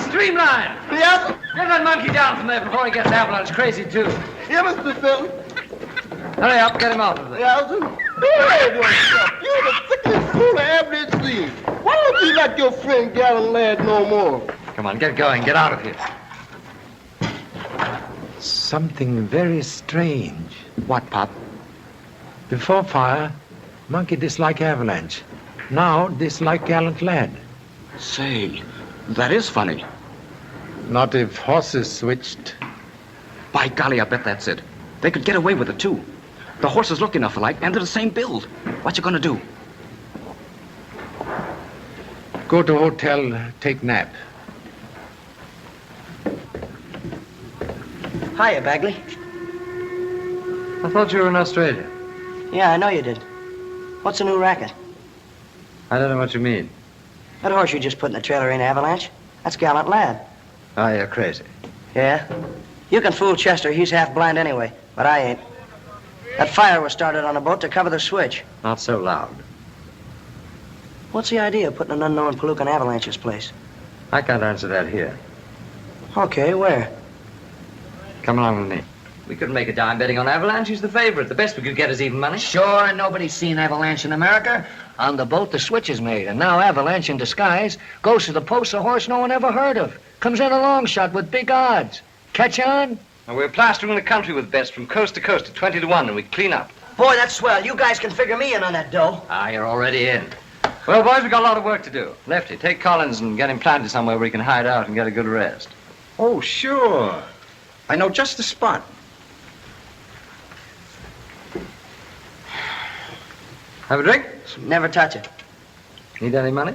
Streamline! Yes? Get that monkey down from there before he gets avalanche crazy, too. Yeah, Mr. Fenton. Hurry up, get him out of there. Yeah, behave yourself. You're the thickest fool I ever did see. Why don't you like your friend Gallant Lad no more? Come on, get going. Get out of here. Something very strange. What, Pop? Before fire, monkey dislike avalanche. Now dislike gallant lad. Say, that is funny. Not if horses switched. By golly, I bet that's it. They could get away with it, too. The horses look enough alike, and they're the same build. What you gonna do? Go to hotel, take nap. Hiya, Bagley. I thought you were in Australia. Yeah, I know you did. What's the new racket? I don't know what you mean. That horse you just put in the trailer ain't Avalanche. That's Gallant Lad. Oh, you're crazy. Yeah? You can fool Chester. He's half blind anyway. But I ain't. That fire was started on a boat to cover the switch. Not so loud. What's the idea of putting an unknown Palooka in Avalanche's place? I can't answer that here. Okay, where? Come along with me. We couldn't make a dime betting on Avalanche. He's the favorite. The best we could get is even money. Sure, nobody's seen Avalanche in America. On the boat, the switch is made, and now Avalanche in disguise goes to the post a horse no one ever heard of. Comes in a long shot with big odds. Catch on? And we're plastering the country with bets from coast to coast at 20 to 1, and we clean up. Boy, that's swell. You guys can figure me in on that dough. Ah, you're already in. Well, boys, we've got a lot of work to do. Lefty, take Collins and get him planted somewhere where he can hide out and get a good rest. Oh, sure. I know just the spot. Have a drink? Never touch it. Need any money?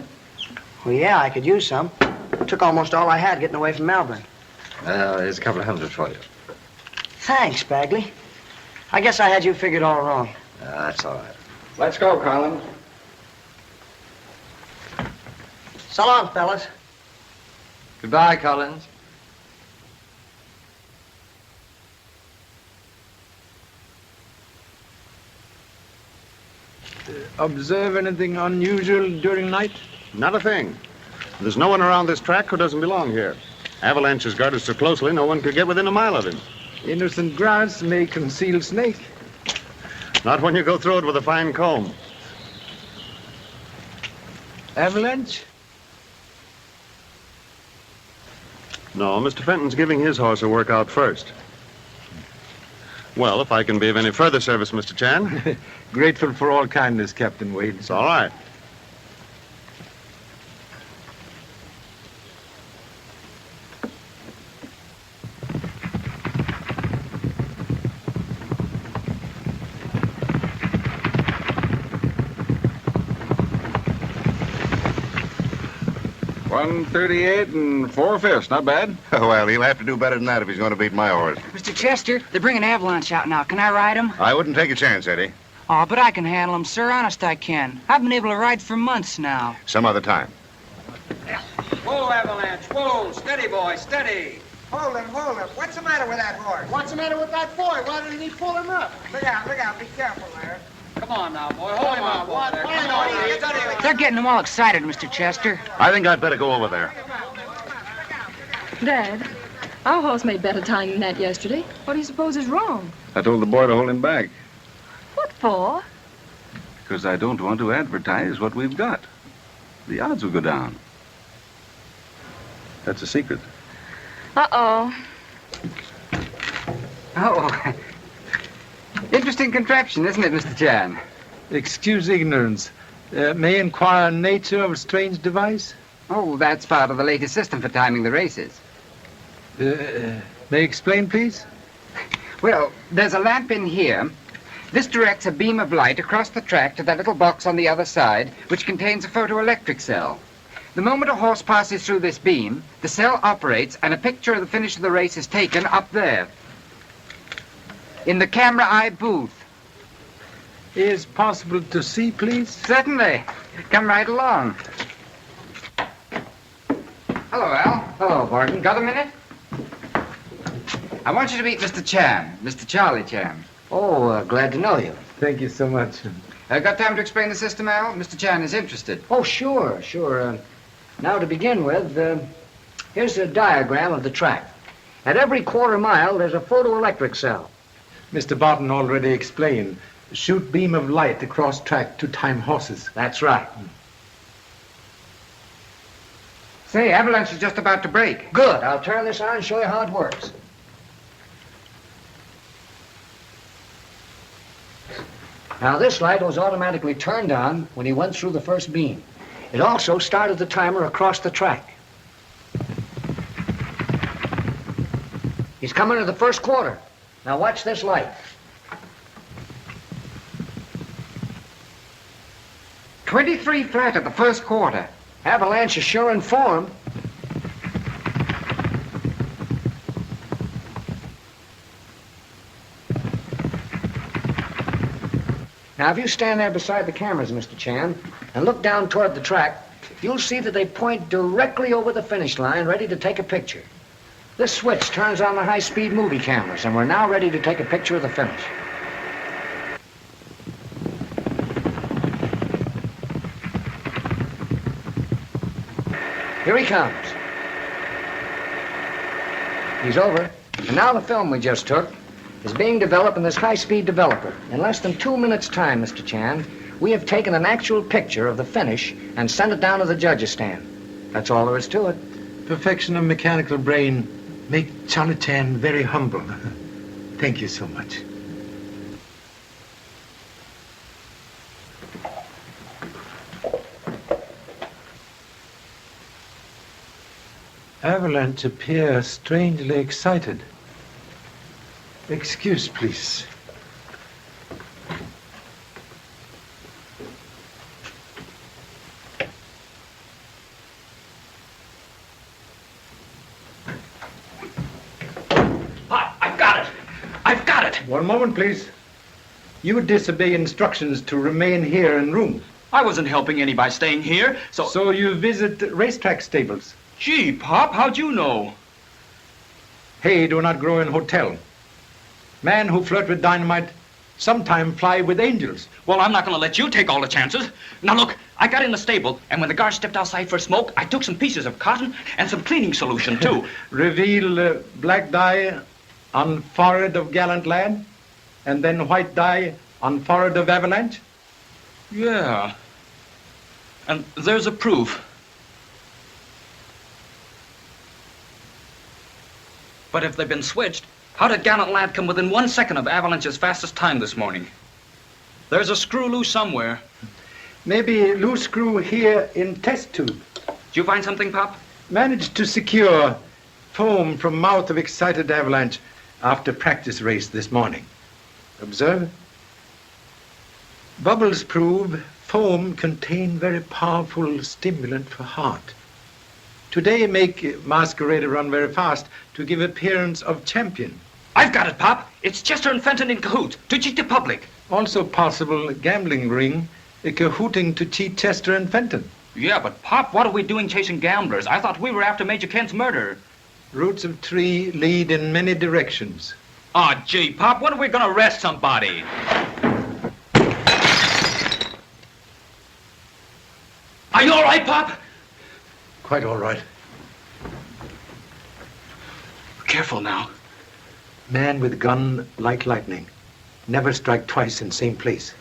Well, yeah, I could use some. Took almost all I had getting away from Melbourne. Here's a couple of hundred for you. Thanks, Bagley. I guess I had you figured all wrong. That's all right. Let's go, Collins. So long, fellas. Goodbye, Collins. Observe anything unusual during the night? Not a thing. There's no one around this track who doesn't belong here. Avalanche is guarded so closely, no one could get within a mile of him. Innocent grass may conceal snake. Not when you go through it with a fine comb. Avalanche? No, Mr. Fenton's giving his horse a workout first. Well, if I can be of any further service, Mr. Chan. Grateful for all kindness, Captain Wade. It's all right. $138 and 4/5, not bad. Well, he'll have to do better than that if he's going to beat my horse. Mr. Chester, they're bringing Avalanche out now. Can I ride him? I wouldn't take a chance, Eddie. Oh, but I can handle him, sir. Honest, I can. I've been able to ride for months now. Some other time. Whoa, Avalanche. Whoa. Steady, boy. Steady. Hold him, hold him. What's the matter with that horse? What's the matter with that boy? Why didn't he pull him up? Look out, be careful there. Come on now, boy. Hold him up. What? They're getting them all excited, Mr. Chester. I think I'd better go over there. Dad, our horse made better time than that yesterday. What do you suppose is wrong? I told the boy to hold him back What for? because I don't want to advertise what we've got. The odds will go down. That's a secret. Uh-oh. Oh, interesting contraption, isn't it, Mr. Chan? Excuse ignorance. May I inquire nature of a strange device? Oh, that's part of the latest system for timing the races. May I explain, please? Well, there's a lamp in here. This directs a beam of light across the track to that little box on the other side, which contains a photoelectric cell. The moment a horse passes through this beam, the cell operates and a picture of the finish of the race is taken up there, in the camera eye booth. Is possible to see, please? Certainly. Come right along. Hello, Al. Hello, Barton. Got a minute? I want you to meet Mr. Chan, Mr. Charlie Chan. Oh, glad to know you. Thank you so much. Got time to explain the system, Al? Mr. Chan is interested. Oh, sure. Now, to begin with, here's a diagram of the track. At every quarter mile, there's a photoelectric cell. Mr. Barton already explained. Shoot beam of light across track to time horses. That's right. Say, Avalanche is just about to break. Good. I'll turn this on and show you how it works. Now, this light was automatically turned on when he went through the first beam. It also started the timer across the track. He's coming to the first quarter. Now, watch this light. 23 flat at the first quarter. Avalanche is sure in form. Now, if you stand there beside the cameras, Mr. Chan, and look down toward the track, you'll see that they point directly over the finish line, ready to take a picture. This switch turns on the high-speed movie cameras, and we're now ready to take a picture of the finish. Here he comes. He's over. And now the film we just took is being developed in this high-speed developer. In less than 2 minutes' time, Mr. Chan, we have taken an actual picture of the finish and sent it down to the judges' stand. That's all there is to it. Perfection of mechanical brain make Charlie Chan very humble. Thank you so much. Avalanche appear strangely excited. Excuse, please. I've got it! One moment, please. You disobey instructions to remain here en route. I wasn't helping any by staying here, so... So you visit racetrack stables? Gee, Pop, how'd you know? Hay do not grow in hotel. Man who flirt with dynamite sometime fly with angels. Well, I'm not going to let you take all the chances. Now, look, I got in the stable, and when the guard stepped outside for a smoke, I took some pieces of cotton and some cleaning solution, too. Reveal black dye on forehead of gallant lad, and then white dye on forehead of avalanche? Yeah. And there's a proof. But if they've been switched, how did Gallant Lad come within 1 second of Avalanche's fastest time this morning? There's a screw loose somewhere. Maybe loose screw here in test tube. Did you find something, Pop? Managed to secure foam from mouth of excited Avalanche after practice race this morning. Observe. Bubbles prove foam contain very powerful stimulant for heart. Today make masquerader run very fast to give appearance of champion. I've got it, Pop. It's Chester and Fenton in cahoots to cheat the public. Also possible gambling ring cahooting to cheat Chester and Fenton. Yeah, but Pop, what are we doing chasing gamblers? I thought we were after Major Kent's murder. Roots of tree lead in many directions. Aw, gee, Pop, when are we going to arrest somebody? Are you all right, Pop? Quite all right. Careful now. Man with gun like lightning. Never strike twice in same place.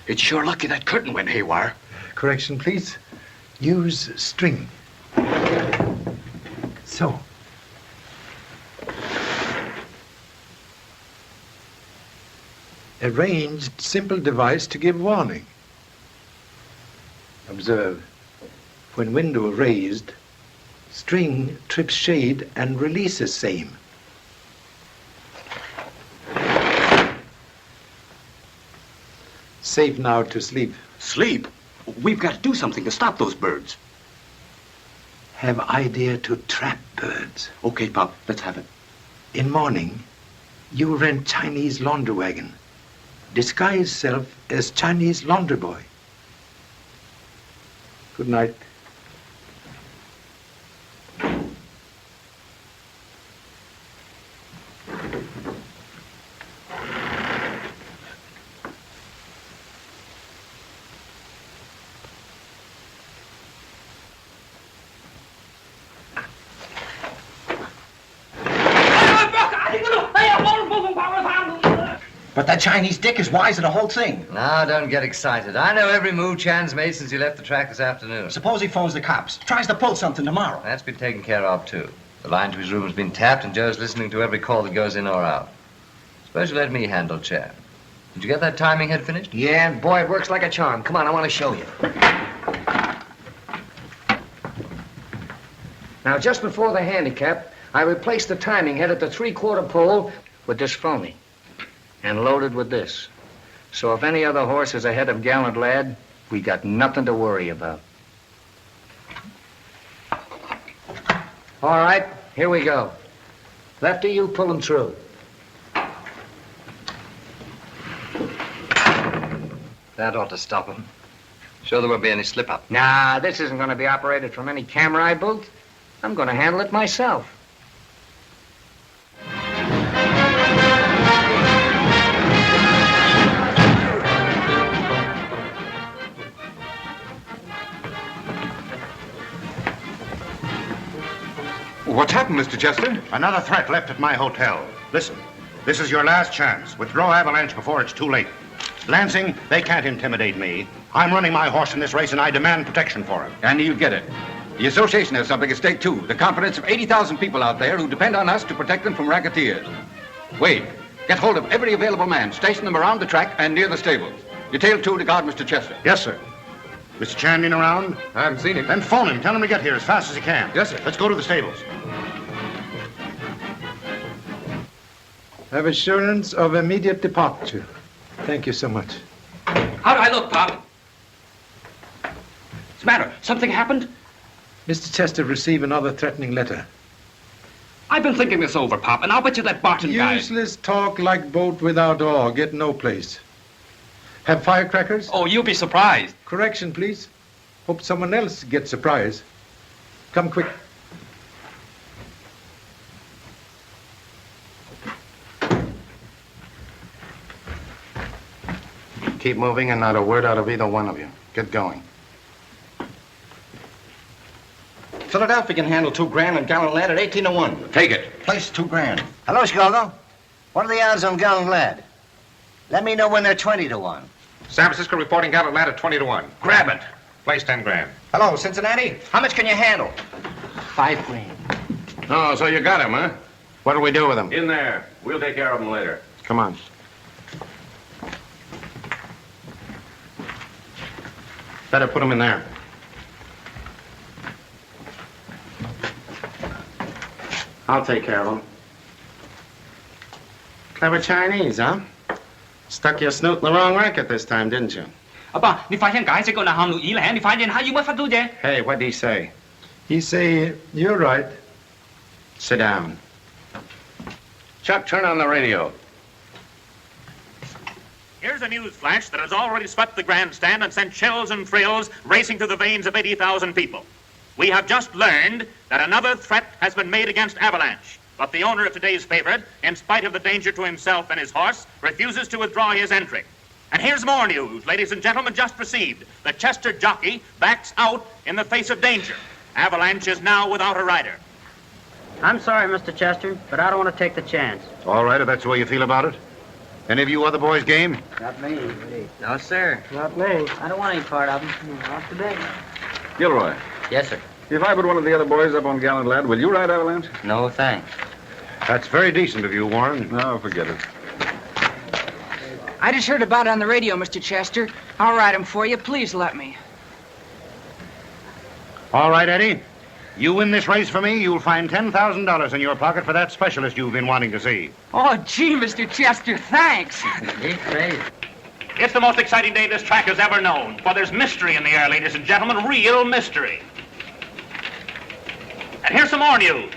It's sure lucky that curtain went haywire. Correction, please. Use string. So. Arranged simple device to give warning. Observe. When window raised, string trips shade and releases same. Safe now to sleep. Sleep? We've got to do something to stop those birds. Have idea to trap birds. Okay, Pop, let's have it. In morning, you rent Chinese laundry wagon. Disguise self as Chinese laundry boy. Good night. But that Chinese dick is wise of the whole thing. Now, don't get excited. I know every move Chan's made since he left the track this afternoon. Suppose he phones the cops, tries to pull something tomorrow. That's been taken care of, too. The line to his room has been tapped, and Joe's listening to every call that goes in or out. Suppose you let me handle Chan. Did you get that timing head finished? Yeah, and boy, it works like a charm. Come on, I want to show you. Now, just before the handicap, I replaced the timing head at the 3/4 pole with this phony and loaded with this. So if any other horse is ahead of Gallant Lad, we got nothing to worry about. All right, here we go. Lefty, you pull him through. That ought to stop him. Sure there won't be any slip-up. Nah, this isn't going to be operated from any camera I built. I'm going to handle it myself. What's happened, Mr. Chester? Another threat left at my hotel. Listen, this is your last chance. Withdraw Avalanche before it's too late. Lansing, they can't intimidate me. I'm running my horse in this race, and I demand protection for him. And you get it. The association has something at stake, too. The confidence of 80,000 people out there who depend on us to protect them from racketeers. Wade, get hold of every available man. Station them around the track and near the stables. Detail 2 to guard Mr. Chester. Yes, sir. Mr. Chandler around? I haven't seen him. Then phone him. Tell him to get here as fast as he can. Yes, sir. Let's go to the stables. Have assurance of immediate departure. Thank you so much. How do I look, Pop? What's the matter? Something happened? Mr. Chester received another threatening letter. I've been thinking this over, Pop, and I'll bet you that Barton guy... Useless talk like boat without oar. Get no place. Have firecrackers? Oh, you'll be surprised. Correction, please. Hope someone else gets surprised. Come quick. Keep moving and not a word out of either one of you. Get going. Philadelphia can handle $2,000 and Gallant Lad at 18 to 1. Take it. Place $2,000. Hello, Chicago. What are the odds on Gallant Lad? Let me know when they're 20 to 1. San Francisco reporting Gallant Lad at 20 to 1. Grab it. Place $10,000. Hello, Cincinnati. How much can you handle? $5,000. Oh, so you got him, huh? What'll we do with him? In there. We'll take care of him later. Come on. Better put him in there. I'll take care of him. Clever Chinese, huh? Stuck your snoot in the wrong racket this time, didn't you? 阿爸，你发现解釋個南路以嚟，你發現係要乜法到啫？ Hey, what did he say? He say, you're right. Sit down. Chuck, turn on the radio. Here's a news flash that has already swept the grandstand and sent chills and thrills racing through the veins of 80,000 people. We have just learned that another threat has been made against Avalanche. But the owner of today's favorite, in spite of the danger to himself and his horse, refuses to withdraw his entry. And here's more news, ladies and gentlemen, just received. The Chester jockey backs out in the face of danger. Avalanche is now without a rider. I'm sorry, Mr. Chester, but I don't want to take the chance. All right, if that's the way you feel about it. Any of you other boys game? Not me. No, sir. Not me. I don't want any part of them. Not today. Gilroy. Yes, sir. If I put one of the other boys up on Gallant Lad, will you ride Avalanche? No, thanks. That's very decent of you, Warren. No, forget it. I just heard about it on the radio, Mr. Chester. I'll ride him for you. Please let me. All right, Eddie. You win this race for me, you'll find $10,000 in your pocket for that specialist you've been wanting to see. Oh, gee, Mr. Chester, thanks. It's the most exciting day this track has ever known, for there's mystery in the air, ladies and gentlemen, real mystery. And here's some more news.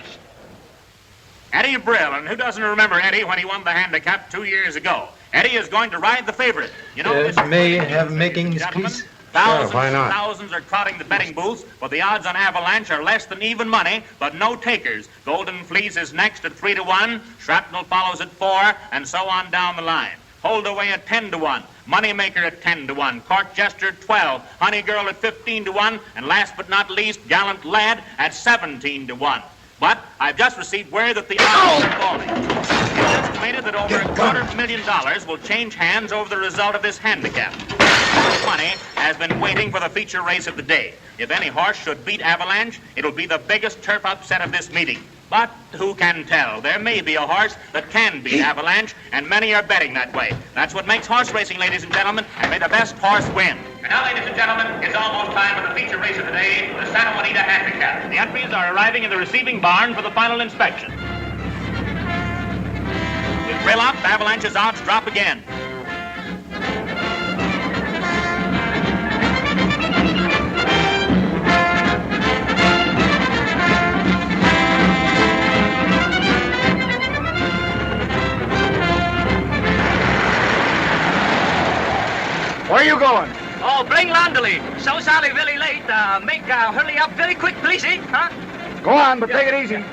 Eddie Brill, and who doesn't remember Eddie when he won the handicap 2 years ago? Eddie is going to ride the favorite. You know, this May have makings, please? Thousands Sure, why not? and thousands are trotting the betting booths, but the odds on Avalanche are less than even money, but no takers. Golden Fleece is next at 3 to 1, Shrapnel follows at 4, and so on down the line. Hold away at 10 to 1, Moneymaker at 10 to 1, Court Jester at 12, Honey Girl at 15 to 1, and last but not least, Gallant Lad at 17 to 1. But I've just received word that the odds are falling. It's estimated that over $250,000 will change hands over the result of this handicap. Money has been waiting for the feature race of the day. If any horse should beat Avalanche, it'll be the biggest turf upset of this meeting. But who can tell? There may be a horse that can beat Avalanche, and many are betting that way. That's what makes horse racing, ladies and gentlemen, and may the best horse win. And now, ladies and gentlemen, it's almost time for the feature race of the day, the Santa Juanita Handicap. The entries are arriving in the receiving barn for the final inspection. With Brill up, Avalanche's odds drop again. Where are you going? Oh, bring Landely. So sorry, very late. Hurry up very quick, please, eh? Huh? Go on, but take it easy.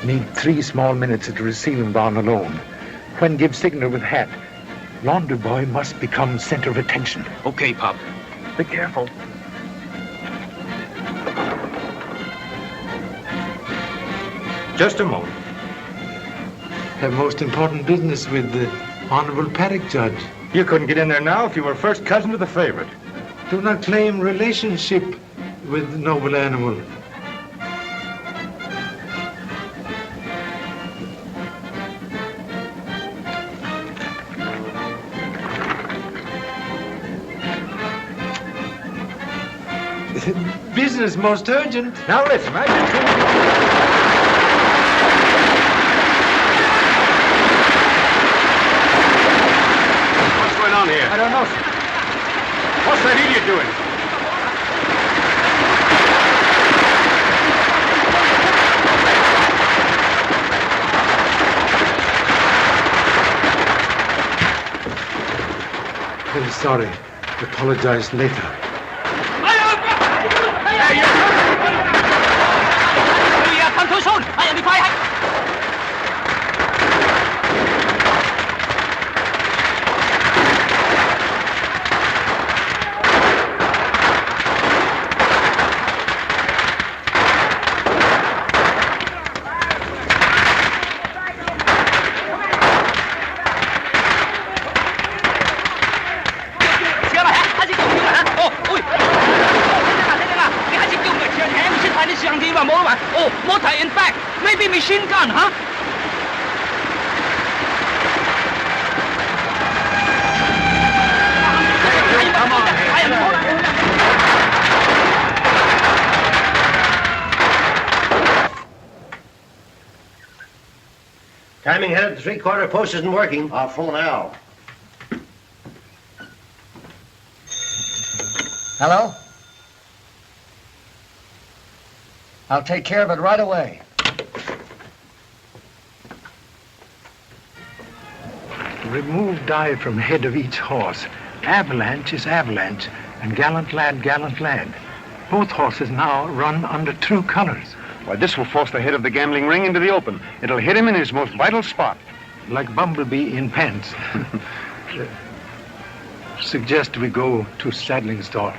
Need 3 small minutes at the receiving barn alone. When give signal with hat. Laundry boy must become center of attention. Okay, Pop. Be careful. Just a moment. Have most important business with the Honorable Paddock, Judge. You couldn't get in there now if you were first cousin to the favorite. Do not claim relationship with the noble animal. Business most urgent. Now listen, I've been What's going on here? I don't know, sir. What's that idiot doing? Very sorry. Apologize later. In fact, maybe machine gun, huh? Come on. Timing head at the 3/4 post isn't working. I'll phone Al. Hello? I'll take care of it right away. Remove dye from head of each horse. Avalanche is avalanche, and gallant lad, gallant lad. Both horses now run under true colors. Why, this will force the head of the gambling ring into the open. It'll hit him in his most vital spot. Like Bumblebee in pants. Suggest we go to saddling stall.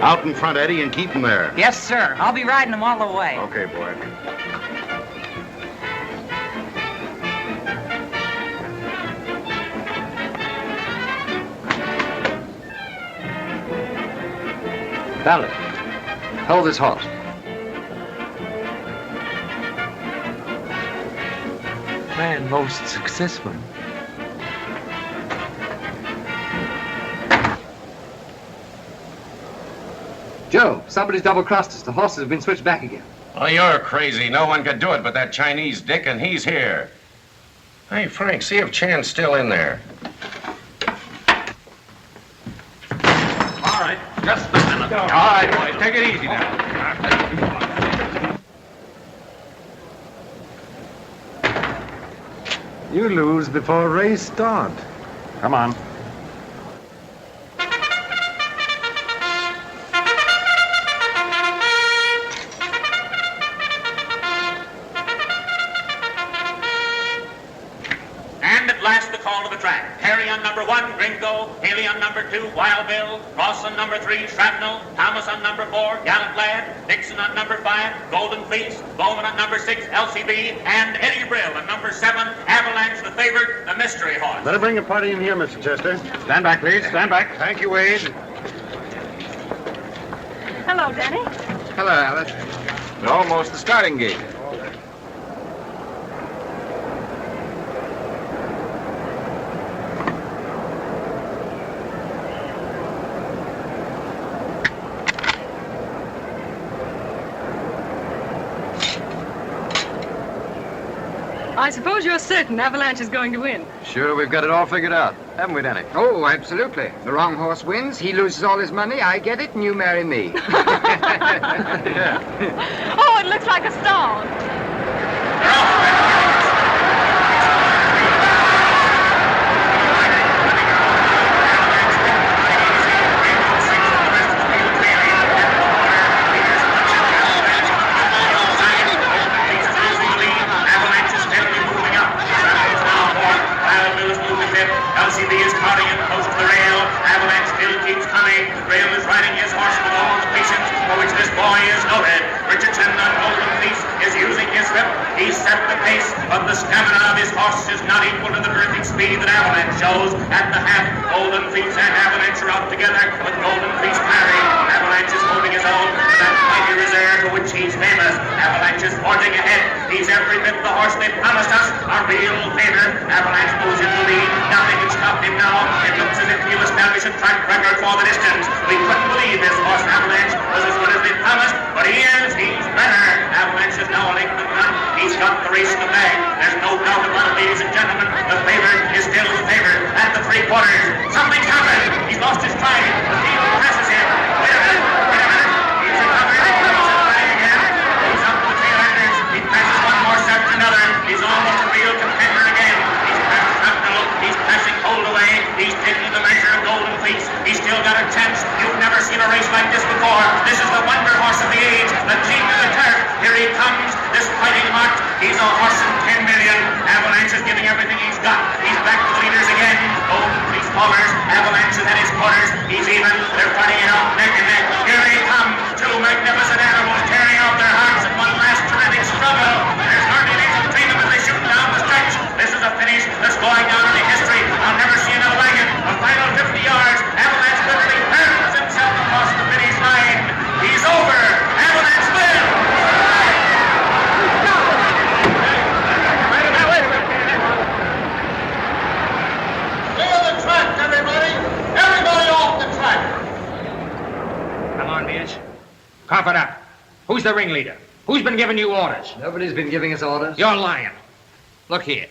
Out in front, Eddie, and keep him there. Yes, sir. I'll be riding him all the way. Okay, boy. Valet, hold this horse. Man, most successful. Joe, somebody's double-crossed us. The horses have been switched back again. Oh, you're crazy. No one could do it but that Chinese dick, and he's here. Hey, Frank, see if Chan's still in there. All right, just a minute. All right, boys, take it easy now. You lose before race start. Come on. And at last the call to the track. Harry on number 1, Gringo. Haley on number 2, Wild Bill. Ross on number 3, Shrapnel. Thomas on number 4, Gallant Lad. Dixon on number 5, Golden Fleece. Bowman on number 6, LCB. And Eddie Brill on number 7, Avalanche, the favorite, the mystery horse. Better bring the party in here, Mr. Chester. Stand back, please. Stand back. Thank you, Wade. Hello, Danny. Hello, Alice. We're almost the starting gate. I suppose you're certain Avalanche is going to win. Sure, we've got it all figured out. Haven't we, Danny? Oh, absolutely. The wrong horse wins, he loses all his money, I get it, and you marry me. Oh, it looks like a stall. noted. Richardson on Golden Fleece is using his whip. He's set the pace, but the stamina of his horse is not equal to the terrific speed that Avalanche shows. At the half, Golden Fleece and Avalanche are out together, with Golden Fleece firing. Avalanche is holding his own with that mighty reserve for which he's famous. Avalanche is forging ahead. He's every bit the horse they promised us, a real favorite. Avalanche moves in the lead. Nothing can stop him now. It looks as if he'll establish a track record for the distance. We couldn't believe this horse, Avalanche, was as good as they promised, but he's better. Avalanche is now a length in front. He's got the race in the bag. There's no doubt about it, ladies and gentlemen. The favorite is still the favorite at the 3/4. Something's happened. He's lost his stride. The field passes him. Wait a minute. He's recovered. He's running again. He's up to the tail enders. He passes one horse after another. He's almost a real contender again. He's passed Shrapnel. He's passing Holdaway. He's taking the measure of Golden Fleece. He's still got a chance. You've never seen a race like this before. This is the wonder horse of the age, the king of the turf. Here he comes, this fighting heart. He's a horse in 10 million. Avalanche is giving everything he's got. He's back to the leaders again. Golden Fleece followers. Avalanche is at his quarters. He's even. They're fighting it out neck and neck. Here he comes. Two magnificent animals tearing out their hearts in one last terrific struggle. There's hardly anything between them as they shoot down the stretch. This is a finish that's going down into history. I'll never see another like it. A final 50 yards. Avalanche literally hurls himself across the finish line. He's over. Avalanche wins. Clear the track, everybody! Everybody off the track! Come on, Mitch. Cough it up. Who's the ringleader? Who's been giving you orders? Nobody's been giving us orders. You're lying. Look here.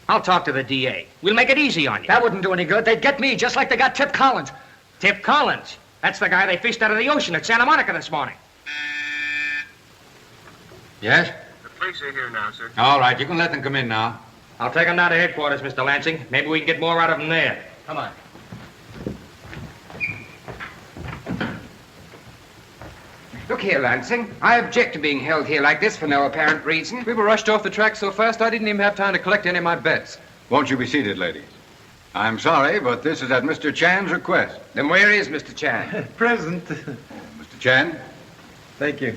I'll talk to the DA. We'll make it easy on you. That wouldn't do any good. They'd get me just like they got Tip Collins. Tip Collins? That's the guy they fished out of the ocean at Santa Monica this morning. Yes? The police are here now, sir. All right, you can let them come in now. I'll take them down to headquarters, Mr. Lansing. Maybe we can get more out of them there. Come on. Look here, Lansing. I object to being held here like this for no apparent reason. We were rushed off the track so fast I didn't even have time to collect any of my bets. Won't you be seated, ladies? I'm sorry, but this is at Mr. Chan's request. Then where is Mr. Chan? Present. Mr. Chan? Thank you.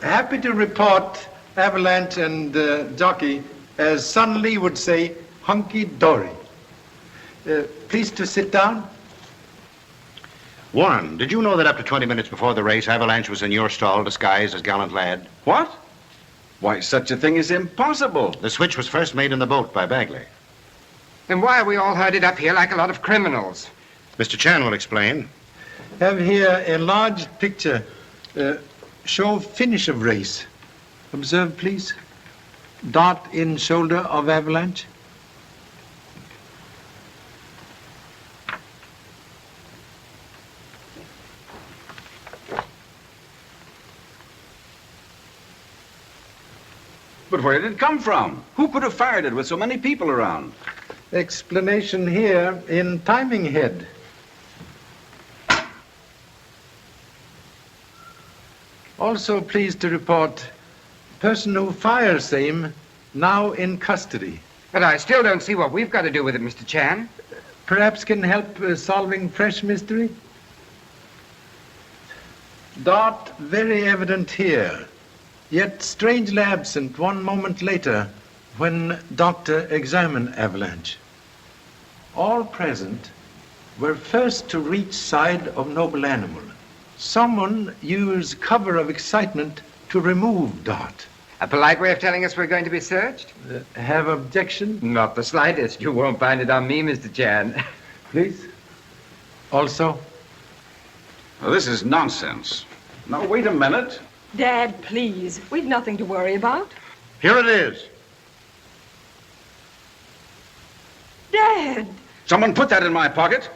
Happy to report Avalanche and Jockey, as Son Lee would say, hunky-dory. Please to sit down. Warren, did you know that up to 20 minutes before the race, Avalanche was in your stall disguised as Gallant Lad? What? Why, such a thing is impossible. The switch was first made in the boat by Bagley. Then why are we all herded up here like a lot of criminals? Mr. Chan will explain. Have here a large picture. Show finish of race. Observe, please. Dot in shoulder of Avalanche. But where did it come from? Who could have fired it with so many people around? Explanation here in timing head. Also pleased to report person who fires same now in custody. But I still don't see what we've got to do with it, Mr. Chan. Perhaps can help solving fresh mystery? Dot very evident here, yet strangely absent 1 moment later when doctor examined Avalanche. All present were first to reach side of noble animal. Someone used cover of excitement to remove Dot. A polite way of telling us we're going to be searched? Have objection? Not the slightest. You won't find it on me, Mr. Chan. Please. Also? Well, this is nonsense. Now, wait a minute. Dad, please. We've nothing to worry about. Here it is. Dad! Someone put that in my pocket.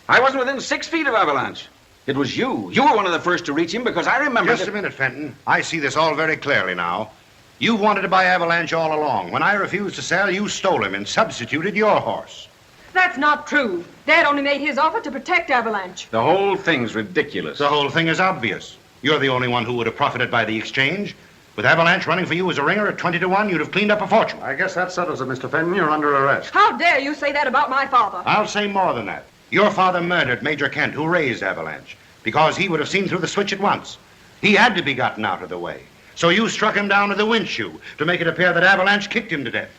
I wasn't within 6 feet of Avalanche. It was you. You were one of the first to reach him because I remember... Just a minute, Fenton. I see this all very clearly now. You wanted to buy Avalanche all along. When I refused to sell, you stole him and substituted your horse. That's not true. Dad only made his offer to protect Avalanche. The whole thing's ridiculous. The whole thing is obvious. You're the only one who would have profited by the exchange. With Avalanche running for you as a ringer at 20 to 1, you'd have cleaned up a fortune. I guess that settles it, Mr. Fenton. You're under arrest. How dare you say that about my father? I'll say more than that. Your father murdered Major Kent, who raised Avalanche. because he would have seen through the switch at once. He had to be gotten out of the way. So you struck him down with a windshoe to make it appear that Avalanche kicked him to death.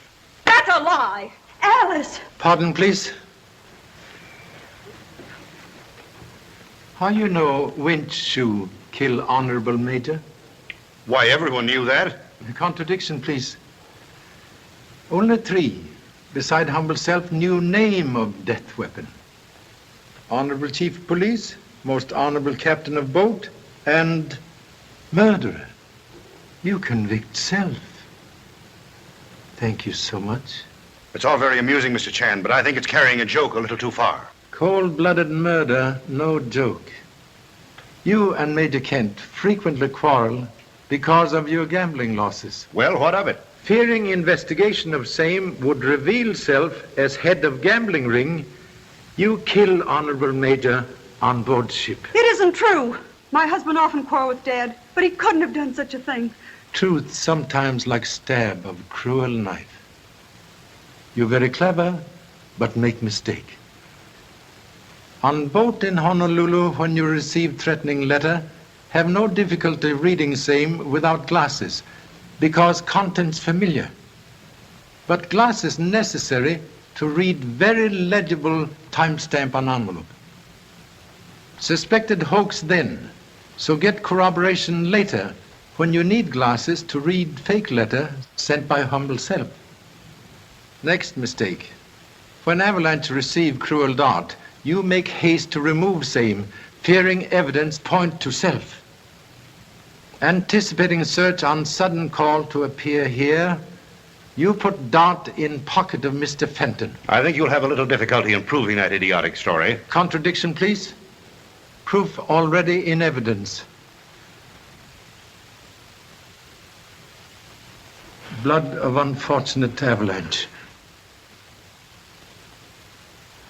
That's a lie. Alice! Pardon, please. How you know windshoe kill Honorable Major? Why, everyone knew that. Contradiction, please. Only three, beside humble self, knew name of death weapon. Honorable Chief of Police, most honorable Captain of Boat, and murderer. You convict self. Thank you so much. It's all very amusing, Mr. Chan, but I think it's carrying a joke a little too far. Cold-blooded murder, no joke. You and Major Kent frequently quarrel because of your gambling losses. Well, what of it? Fearing investigation of same would reveal self as head of gambling ring, you kill Honorable Major on board ship. It isn't true. My husband often quarreled with Dad, but he couldn't have done such a thing. Truth sometimes like stab of cruel knife. You're very clever, but make mistake. On boat in Honolulu, when you receive threatening letter, have no difficulty reading same without glasses, because contents familiar. But glasses necessary to read very legible timestamp on envelope. Suspected hoax then, so get corroboration later when you need glasses to read fake letter sent by humble self. Next mistake. When Avalanche receive cruel dart, you make haste to remove same, fearing evidence point to self. Anticipating search on sudden call to appear here, you put dart in pocket of Mr. Fenton. I think you'll have a little difficulty in proving that idiotic story. Contradiction, please. Proof already in evidence. Blood of unfortunate Avalanche.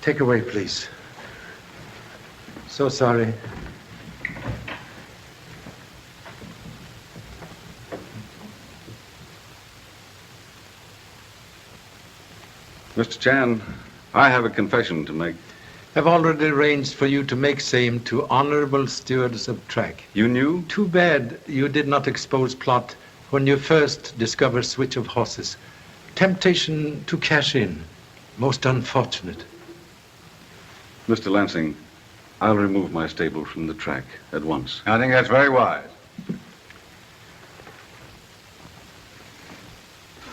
Take away, please. So sorry. Mr. Chan, I have a confession to make. I've already arranged for you to make same to honorable stewards of track. You knew? Too bad you did not expose plot when you first discovered switch of horses. Temptation to cash in. Most unfortunate. Mr. Lansing, I'll remove my stable from the track at once. I think that's very wise.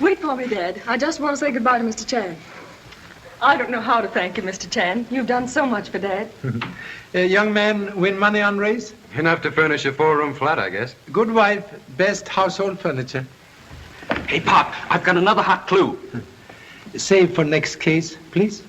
Wait for me, Dad. I just want to say goodbye to Mr. Chan. I don't know how to thank you, Mr. Chan. You've done so much for Dad. Young man, win money on race? Enough to furnish a 4-room flat, I guess. Good wife, best household furniture. Hey, Pop, I've got another hot clue. Save for next case, please.